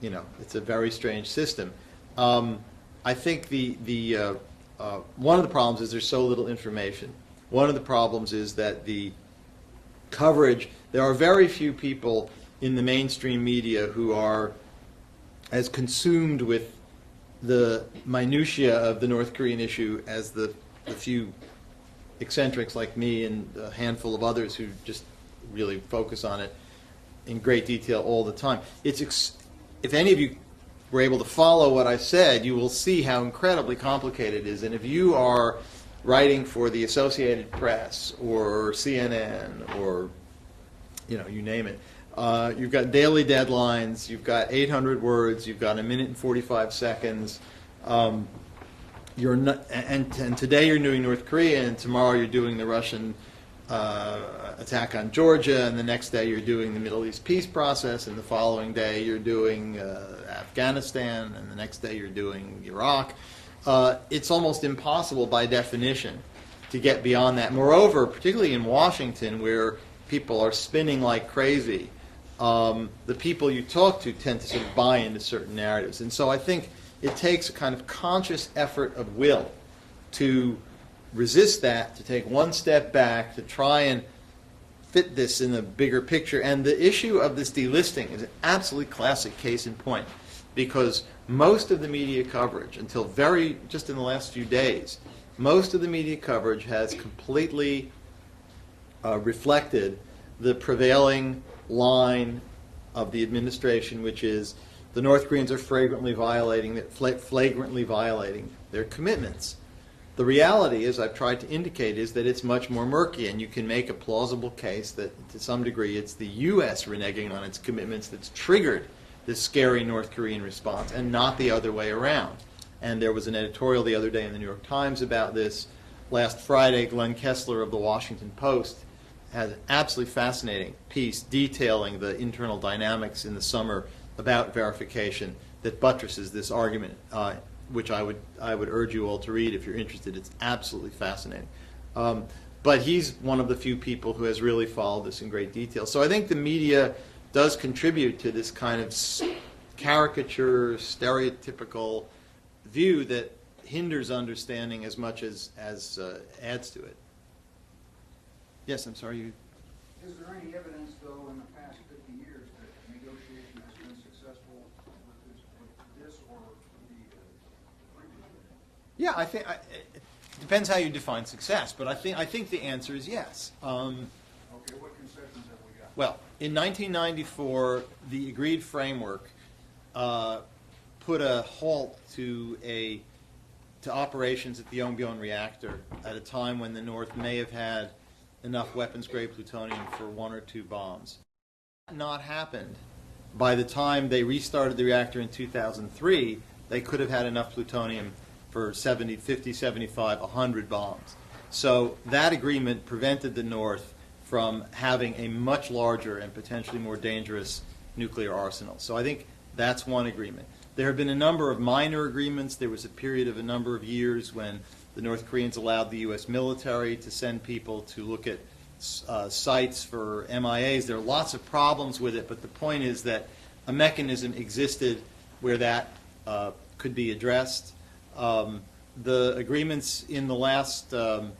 it's a very strange system. I think one of the problems is there's so little information. One of the problems is that the coverage, there are very few people in the mainstream media who are as consumed with the minutiae of the North Korean issue as the few eccentrics like me and a handful of others who just really focus on it in great detail all the time. If any of you were able to follow what I said, you will see how incredibly complicated it is. And if you are writing for the Associated Press or CNN or, you name it, you've got daily deadlines, you've got 800 words, you've got 1 minute and 45 seconds. You're not, and today you're doing North Korea, and tomorrow you're doing the Russian attack on Georgia, and the next day you're doing the Middle East peace process, and the following day you're doing Afghanistan, and the next day you're doing Iraq. It's almost impossible by definition to get beyond that. Moreover, particularly in Washington, where people are spinning like crazy, the people you talk to tend to sort of buy into certain narratives. And so I think it takes a kind of conscious effort of will to resist that, to take one step back, to try and fit this in the bigger picture. And the issue of this delisting is an absolutely classic case in point, because most of the media coverage, until just in the last few days, most of the media coverage has completely reflected the prevailing line of the administration, which is the North Koreans are flagrantly violating their commitments. The reality, as I've tried to indicate, is that it's much more murky, and you can make a plausible case that to some degree it's the U.S. reneging on its commitments that's triggered this scary North Korean response, and not the other way around. And there was an editorial the other day in the New York Times about this. Last Friday, Glenn Kessler of the Washington Post had an absolutely fascinating piece detailing the internal dynamics in the summer about verification that buttresses this argument, which I would urge you all to read if you're interested. It's absolutely fascinating. But he's one of the few people who has really followed this in great detail. So I think the media does contribute to this kind of caricature, stereotypical view that hinders understanding as much as adds to it. Yes, I'm sorry. You. Is there any evidence, though, in the past 50 years that negotiation has been successful with this or the previous? Yeah, I think it depends how you define success, but I think the answer is yes. Okay, what concessions have we got? Well, in 1994, the agreed framework put a halt to operations at the Yongbyon reactor at a time when the North may have had enough weapons-grade plutonium for 1 or 2 bombs. That not happened. By the time they restarted the reactor in 2003, they could have had enough plutonium for 70, 50, 75, 100 bombs. So that agreement prevented the North from having a much larger and potentially more dangerous nuclear arsenal. So I think that's one agreement. There have been a number of minor agreements. There was a period of a number of years when the North Koreans allowed the U.S. military to send people to look at sites for MIAs. There are lots of problems with it, but the point is that a mechanism existed where that could be addressed. The agreements in the last, there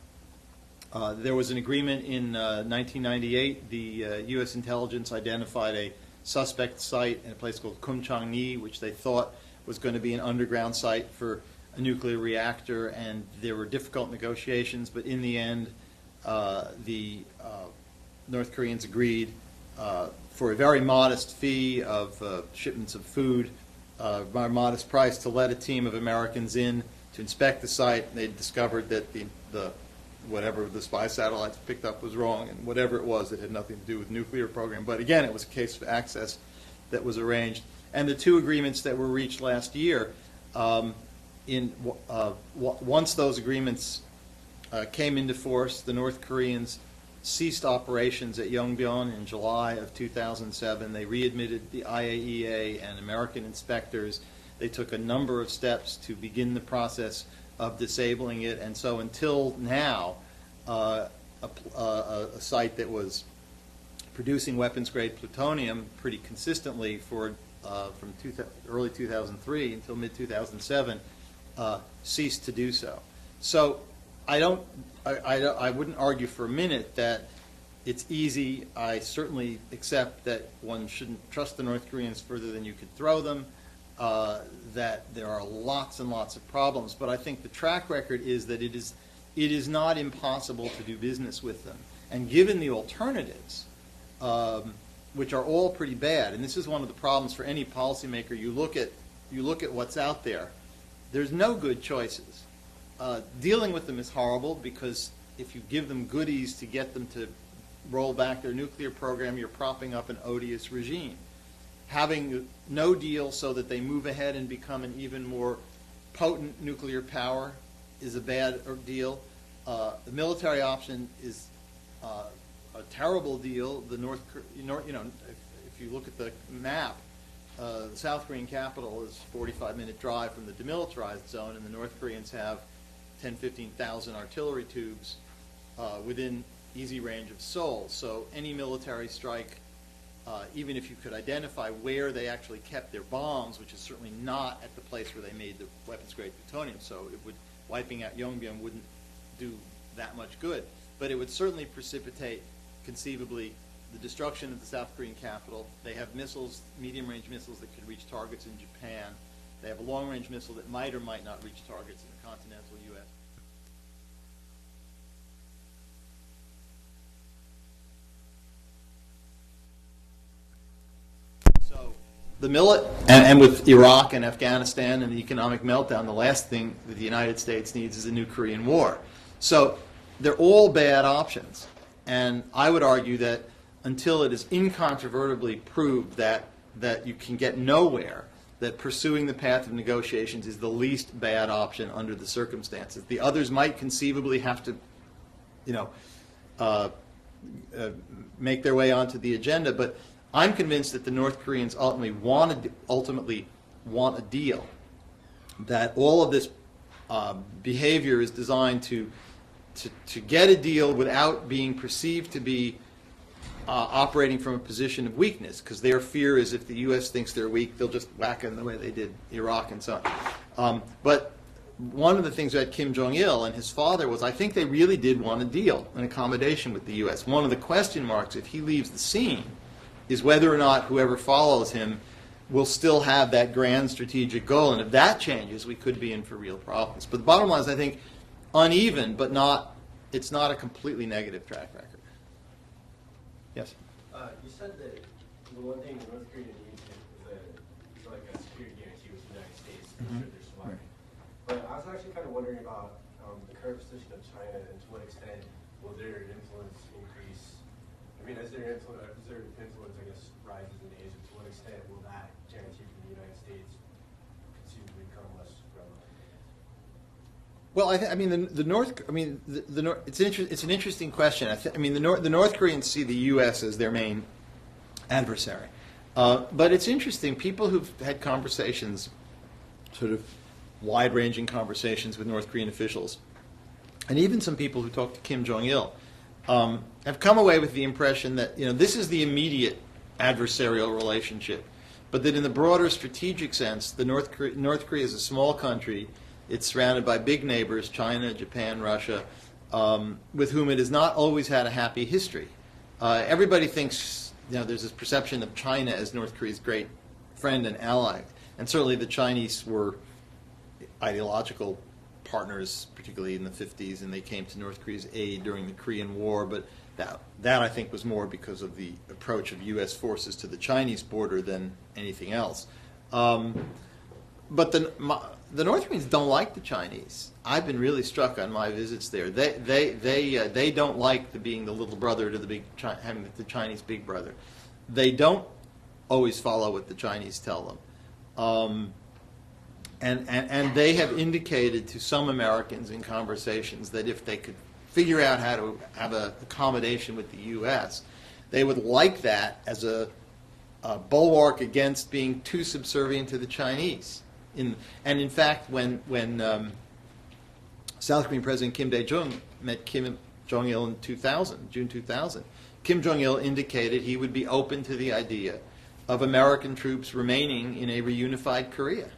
was an agreement in 1998. The U.S. intelligence identified a suspect site in a place called Kumchang-ni, which they thought was going to be an underground site for a nuclear reactor, and there were difficult negotiations, but in the end, the North Koreans agreed for a very modest fee of shipments of food, by a modest price, to let a team of Americans in to inspect the site. They discovered that whatever the spy satellites picked up was wrong, and whatever it was, it had nothing to do with the nuclear program. But again, it was a case of access that was arranged. And the 2 agreements that were reached last year, once those agreements came into force, the North Koreans ceased operations at Yongbyon in July of 2007. They readmitted the IAEA and American inspectors. They took a number of steps to begin the process of disabling it, and so until now, a site that was producing weapons-grade plutonium pretty consistently from early 2003 until mid-2007 ceased to do so. So I wouldn't argue for a minute that it's easy. I certainly accept that one shouldn't trust the North Koreans further than you could throw them, that there are lots and lots of problems, but I think the track record is that it is not impossible to do business with them. And given the alternatives, which are all pretty bad, and this is one of the problems for any policymaker, you look at what's out there, there's no good choices. Dealing with them is horrible, because if you give them goodies to get them to roll back their nuclear program, you're propping up an odious regime. Having no deal so that they move ahead and become an even more potent nuclear power is a bad deal. The military option is a terrible deal. The if you look at the map, the South Korean capital is a 45-minute drive from the demilitarized zone, and the North Koreans have 10,000, 15,000 artillery tubes within easy range of Seoul. So any military strike, even if you could identify where they actually kept their bombs, which is certainly not at the place where they made the weapons-grade plutonium, so wiping out Yongbyon wouldn't do that much good. But it would certainly precipitate, conceivably, the destruction of the South Korean capital. They have missiles, medium-range missiles that could reach targets in Japan. They have a long-range missile that might or might not reach targets in the continental U.S. So and with Iraq and Afghanistan and the economic meltdown, the last thing that the United States needs is a new Korean War. So they're all bad options. And I would argue that until it is incontrovertibly proved that you can get nowhere, that pursuing the path of negotiations is the least bad option under the circumstances. The others might conceivably have to, make their way onto the agenda, but I'm convinced that the North Koreans ultimately want a deal, that all of this behavior is designed to to get a deal without being perceived to be operating from a position of weakness, because their fear is if the U.S. thinks they're weak, they'll just whack them the way they did Iraq and so on. But one of the things about Kim Jong-Il and his father was, I think they really did want a deal, an accommodation with the U.S. One of the question marks, if he leaves the scene, is whether or not whoever follows him will still have that grand strategic goal. And if that changes, we could be in for real problems. But the bottom line is, I think, uneven, but it's not a completely negative track record. Yes? You said that the one thing the North Korean needs is like a security guarantee with the United States to ensure they're surviving. But I was actually kind of wondering about the current position of China and to what extent will their influence increase? I mean, as their influence, I guess, rises in Asia, to what extent will that guarantee from the United States continue to become less relevant? Well, I mean, it's an interesting question. I mean, the North Koreans see the U.S. as their main adversary, but it's interesting. People who've had conversations, sort of wide-ranging conversations with North Korean officials, and even some people who talk to Kim Jong-Il, have come away with the impression that this is the immediate adversarial relationship, but that in the broader strategic sense, North Korea is a small country. It's surrounded by big neighbors, China, Japan, Russia, with whom it has not always had a happy history. Everybody thinks there's this perception of China as North Korea's great friend and ally, and certainly the Chinese were ideological partners, particularly in the 50s, and they came to North Korea's aid during the Korean War, but that I think was more because of the approach of U.S. forces to the Chinese border than anything else. But the North Koreans don't like the Chinese. I've been really struck on my visits there. They don't like being the little brother to having the Chinese big brother. They don't always follow what the Chinese tell them. And they have indicated to some Americans in conversations that if they could figure out how to have an accommodation with the U.S., they would like that as a bulwark against being too subservient to the Chinese. And in fact, when South Korean President Kim Dae-jung met Kim Jong-Il in June 2000, Kim Jong-il indicated he would be open to the idea of American troops remaining in a reunified Korea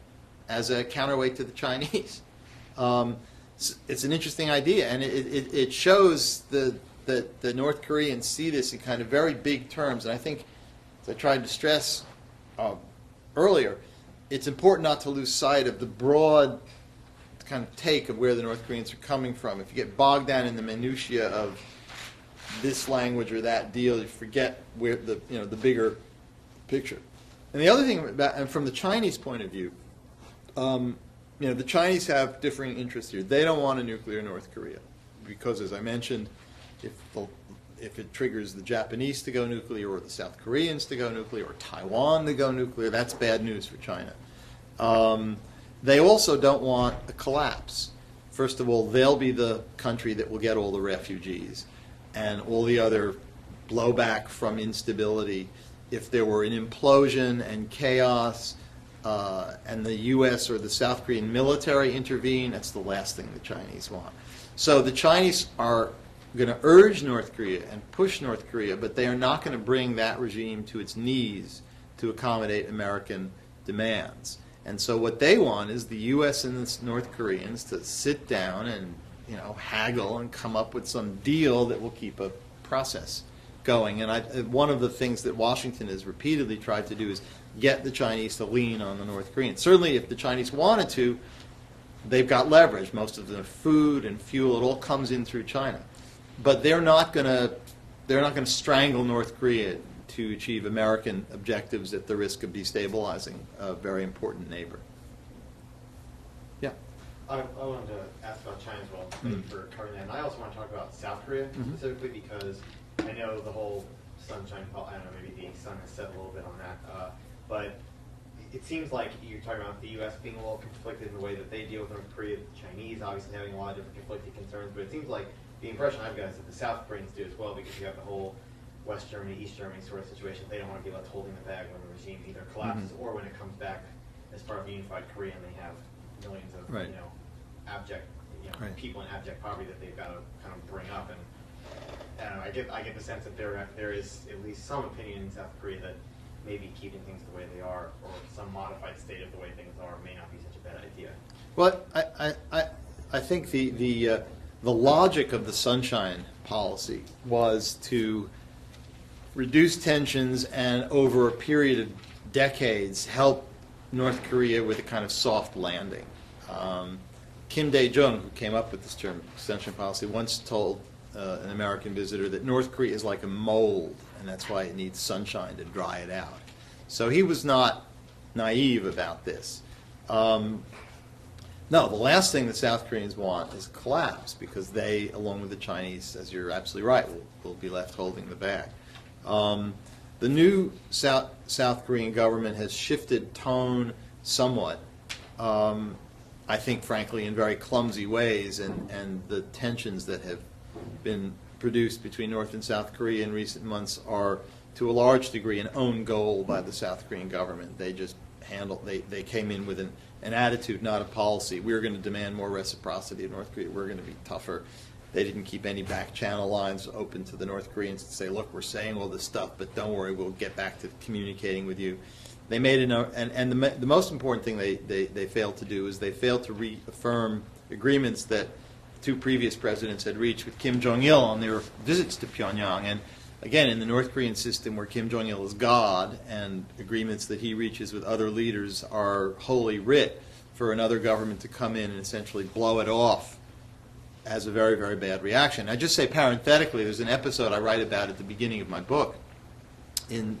as a counterweight to the Chinese. It's an interesting idea, and it shows that the North Koreans see this in kind of very big terms. And I think, as I tried to stress earlier, it's important not to lose sight of the broad kind of take of where the North Koreans are coming from. If you get bogged down in the minutiae of this language or that deal, you forget where the bigger picture. And the other thing and from the Chinese point of view, the Chinese have differing interests here. They don't want a nuclear North Korea because, as I mentioned, if it triggers the Japanese to go nuclear or the South Koreans to go nuclear or Taiwan to go nuclear, that's bad news for China. They also don't want a collapse. First of all, they'll be the country that will get all the refugees and all the other blowback from instability. If there were an implosion and chaos and the U.S. or the South Korean military intervene, that's the last thing the Chinese want. So the Chinese are going to urge North Korea and push North Korea, but they are not going to bring that regime to its knees to accommodate American demands. And so what they want is the U.S. and the North Koreans to sit down and haggle and come up with some deal that will keep a process going. And one of the things that Washington has repeatedly tried to do is get the Chinese to lean on the North Koreans. Certainly, if the Chinese wanted to, they've got leverage. Most of the food and fuel, it all comes in through China. But they're not going to strangle North Korea to achieve American objectives at the risk of destabilizing a very important neighbor. Yeah. I wanted to ask about China as well. Thank you for covering that. And I also want to talk about South Korea specifically because I know the whole sunshine policy, I don't know, maybe the sun has set a little bit on that. But it seems like you're talking about the U.S. being a little conflicted in the way that they deal with North Korea, the Chinese obviously having a lot of different conflicting concerns, but it seems like the impression I've got is that the South Koreans do as well because you have the whole West Germany, East Germany sort of situation. They don't want to be left holding the bag when the regime either collapses or when it comes back as part of a unified Korea and they have millions of abject Right. people in abject poverty that they've got to kind of bring up. And I don't know, I get the sense that there is at least some opinion in South Korea that maybe keeping things the way they are, or some modified state of the way things are, may not be such a bad idea. Well, I think the logic of the Sunshine Policy was to reduce tensions and over a period of decades help North Korea with a kind of soft landing. Kim Dae-jung, who came up with this term, Sunshine Policy, once told an American visitor that North Korea is like a mold, and that's why it needs sunshine to dry it out. So he was not naive about this. No, the last thing the South Koreans want is collapse, because they, along with the Chinese, as you're absolutely right, will be left holding the bag. The new South Korean government has shifted tone somewhat, I think, frankly, in very clumsy ways, and the tensions that have been produced between North and South Korea in recent months are, to a large degree, an own goal by the South Korean government. They just they came in with an attitude, not a policy. We're going to demand more reciprocity in North Korea. We're going to be tougher. They didn't keep any back channel lines open to the North Koreans to say, look, we're saying all this stuff, but don't worry, we'll get back to communicating with you. They made the most important thing they failed to do is they failed to reaffirm agreements that two previous presidents had reached with Kim Jong-Il on their visits to Pyongyang. And again, in the North Korean system where Kim Jong-Il is God, and agreements that he reaches with other leaders are holy writ, for another government to come in and essentially blow it off as a very, very bad reaction. I just say parenthetically, there's an episode I write about at the beginning of my book. In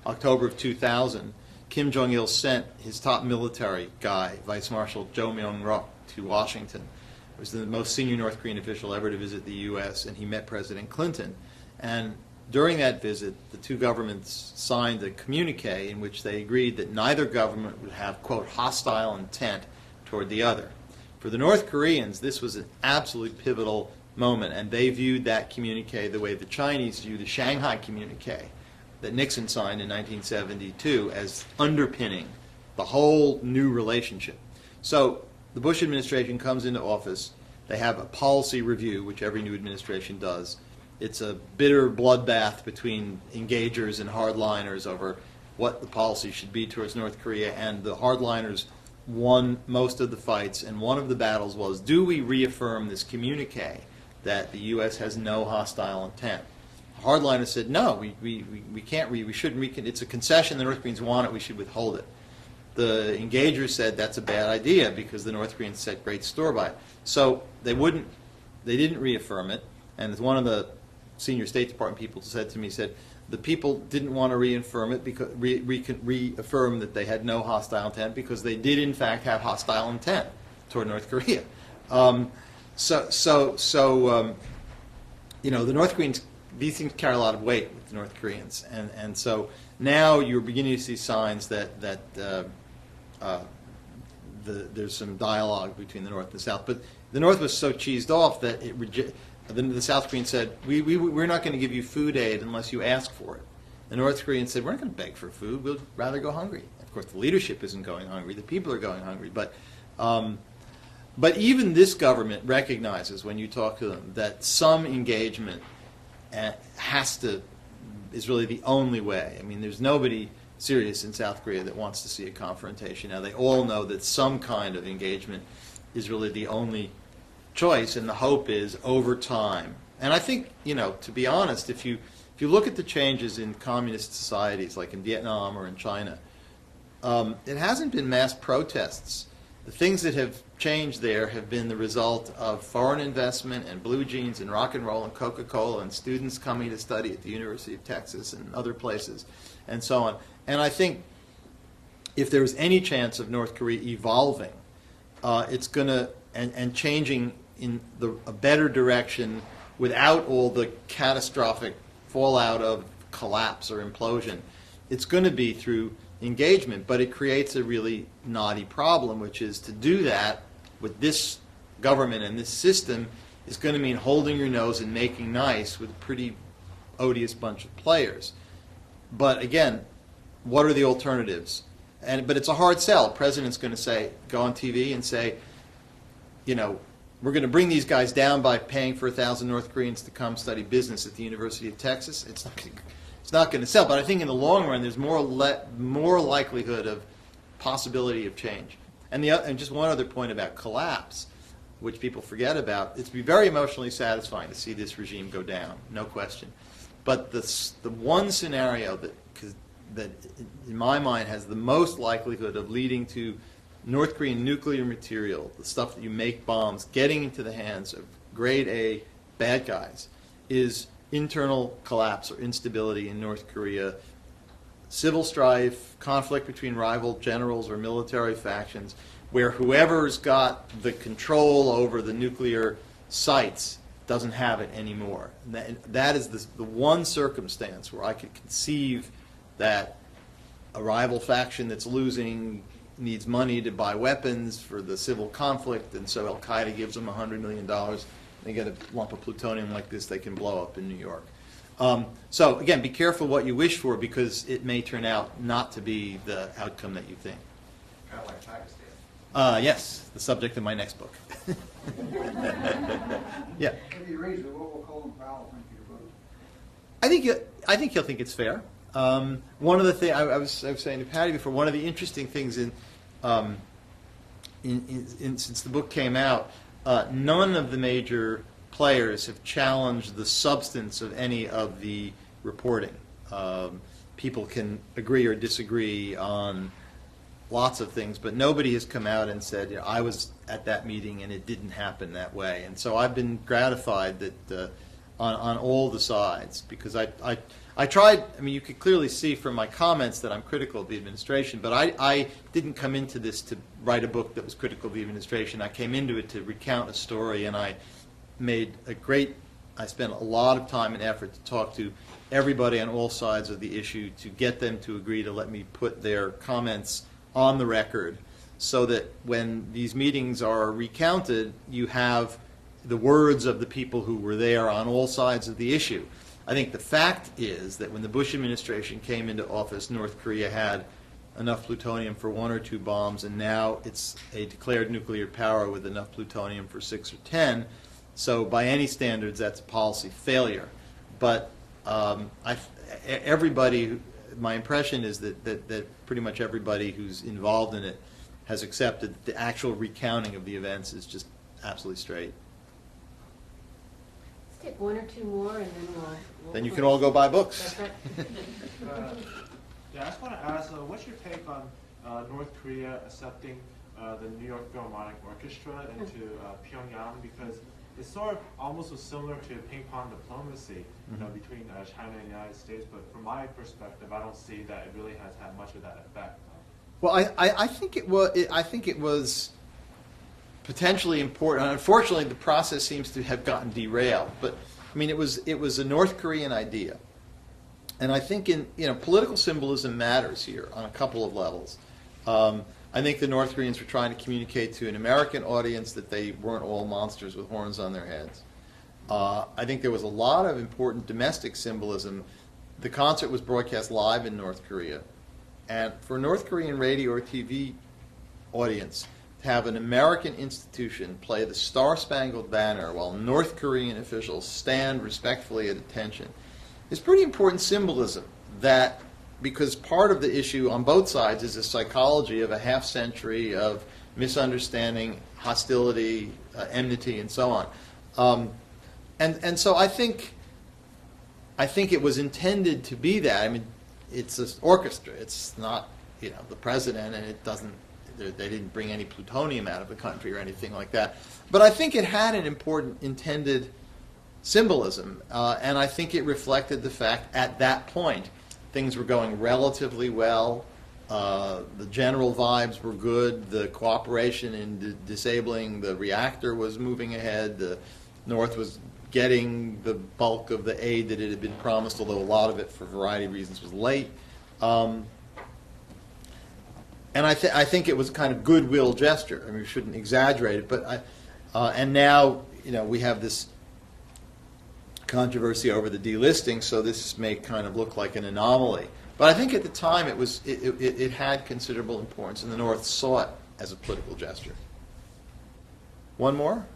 October of 2000, Kim Jong-il sent his top military guy, Vice Marshal Jo Myung-ruk, to Washington. It was the most senior North Korean official ever to visit the U.S., and he met President Clinton. And during that visit, the two governments signed a communique in which they agreed that neither government would have, quote, hostile intent toward the other. For the North Koreans, this was an absolutely pivotal moment, and they viewed that communique the way the Chinese view the Shanghai communique that Nixon signed in 1972 as underpinning the whole new relationship. So the Bush administration comes into office. They have a policy review, which every new administration does. It's a bitter bloodbath between engagers and hardliners over what the policy should be towards North Korea, and the hardliners won most of the fights, and one of the battles was, do we reaffirm this communique that the U.S. has no hostile intent? Hardliners said, no, we can't, we shouldn't, it's a concession, the North Koreans want it, we should withhold it. The engagers said that's a bad idea because the North Koreans set great store by it. So they didn't reaffirm it, and one of the senior State Department people said to me, the people didn't want to reaffirm it because reaffirm that they had no hostile intent because they did in fact have hostile intent toward North Korea. The North Koreans, these things carry a lot of weight with the North Koreans, and so now you're beginning to see signs that there's some dialogue between the North and the South. But the North was so cheesed off that the South Koreans said, we're not going to give you food aid unless you ask for it. The North Koreans said, we're not going to beg for food, we'll rather go hungry. Of course, the leadership isn't going hungry, the people are going hungry. But even this government recognizes, when you talk to them, that some engagement is really the only way. I mean, there's nobody serious in South Korea that wants to see a confrontation. Now, they all know that some kind of engagement is really the only choice, and the hope is over time. And I think, to be honest, if you look at the changes in communist societies, like in Vietnam or in China, it hasn't been mass protests. The things that have changed there have been the result of foreign investment and blue jeans and rock and roll and Coca-Cola and students coming to study at the University of Texas and other places and so on. And I think if there was any chance of North Korea evolving, it's going to, and changing in a better direction without all the catastrophic fallout of collapse or implosion, it's going to be through engagement. But it creates a really knotty problem, which is to do that with this government and this system is going to mean holding your nose and making nice with a pretty odious bunch of players. But again, what are the alternatives? But it's a hard sell. The president's going to go on TV and say, we're going to bring these guys down by paying for 1,000 North Koreans to come study business at the University of Texas. It's not going to sell. But I think in the long run, there's more likelihood of possibility of change. And just one other point about collapse, which people forget about. It's be very emotionally satisfying to see this regime go down, no question. But the one scenario that in my mind has the most likelihood of leading to North Korean nuclear material, the stuff that you make bombs, getting into the hands of grade A bad guys, is internal collapse or instability in North Korea, civil strife, conflict between rival generals or military factions, where whoever's got the control over the nuclear sites doesn't have it anymore. And that is the one circumstance where I could conceive that a rival faction that's losing needs money to buy weapons for the civil conflict, and so Al-Qaeda gives them $100 million. They get a lump of plutonium like this they can blow up in New York. So again, be careful what you wish for, because it may turn out not to be the outcome that you think. Kind of like Pakistan. Yes, the subject of my next book. Yeah. What do you read? What will Colin Powell think of your book? I think he'll think it's fair. One of the things I was saying to Patty before, one of the interesting things since the book came out, none of the major players have challenged the substance of any of the reporting. People can agree or disagree on lots of things, but nobody has come out and said, you know, I was at that meeting and it didn't happen that way. And so I've been gratified that on all the sides, because I tried. I mean, you could clearly see from my comments that I'm critical of the administration, but I didn't come into this to write a book that was critical of the administration. I came into it to recount a story, and I spent a lot of time and effort to talk to everybody on all sides of the issue to get them to agree to let me put their comments on the record, so that when these meetings are recounted, you have the words of the people who were there on all sides of the issue. I think the fact is that when the Bush administration came into office, North Korea had enough plutonium for 1 or 2 bombs, and now it's a declared nuclear power with enough plutonium for 6 or 10. So by any standards, that's a policy failure. But my impression is that pretty much everybody who's involved in it has accepted that the actual recounting of the events is just absolutely straight. Let's take 1 or 2 more, and then we'll Then you can all go buy books. That's right. Yeah, I just want to ask, what's your take on North Korea accepting the New York Philharmonic Orchestra into Pyongyang? Because it's sort of almost similar to ping pong diplomacy, between China and the United States. But from my perspective, I don't see that it really has had much of that effect. Well, I think it was potentially important. Unfortunately, the process seems to have gotten derailed. But I mean, it was a North Korean idea, and I think political symbolism matters here on a couple of levels. I think the North Koreans were trying to communicate to an American audience that they weren't all monsters with horns on their heads. I think there was a lot of important domestic symbolism. The concert was broadcast live in North Korea. And for a North Korean radio or TV audience to have an American institution play the Star-Spangled Banner while North Korean officials stand respectfully at attention is pretty important symbolism, that because part of the issue on both sides is a psychology of a half century of misunderstanding, hostility, enmity, and so on. And so I think it was intended to be that. I mean, it's an orchestra. It's not, the president, and it doesn't. They didn't bring any plutonium out of the country or anything like that. But I think it had an important intended symbolism, and I think it reflected the fact at that point things were going relatively well. The general vibes were good. The cooperation in disabling the reactor was moving ahead. The North was getting the bulk of the aid that it had been promised, although a lot of it, for a variety of reasons, was late. And I think it was a kind of goodwill gesture. I mean, we shouldn't exaggerate it, but and now we have this controversy over the delisting, so this may kind of look like an anomaly. But I think at the time it had considerable importance, and the North saw it as a political gesture. One more?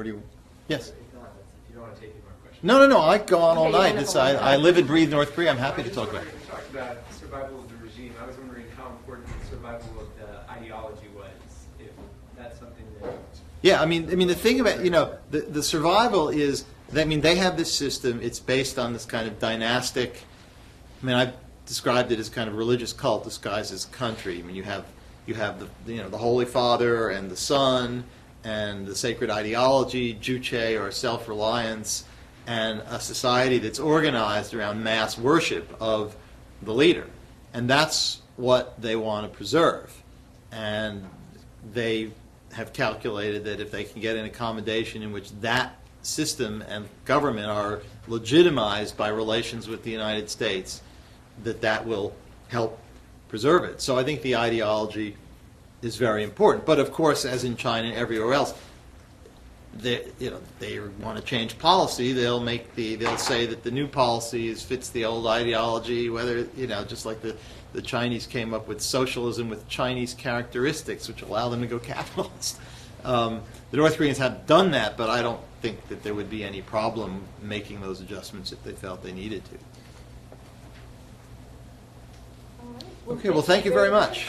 Or do you? Yes. If not, if you don't want to take any more questions. No. I go on all Okay, night. yeah, It's, no, I live and breathe North Korea. I'm happy to talk about it. You talked about survival of the regime. I was wondering how important the survival of the ideology was, if that's something that... Yeah, I mean, the thing about, the survival is, they have this system. It's based on this kind of dynastic. I've described it as kind of religious cult disguised as country. You have the Holy Father and the Son and the sacred ideology, Juche or self-reliance, and a society that's organized around mass worship of the leader. And that's what they want to preserve. And they have calculated that if they can get an accommodation in which that system and government are legitimized by relations with the United States, that will help preserve it. So I think the ideology is very important. But of course, as in China and everywhere else, they want to change policy. They'll say that the new policy fits the old ideology. Whether just like the Chinese came up with socialism with Chinese characteristics, which allow them to go capitalist. The North Koreans have done that, but I don't think that there would be any problem making those adjustments if they felt they needed to. All right. Okay, well, thank you very much.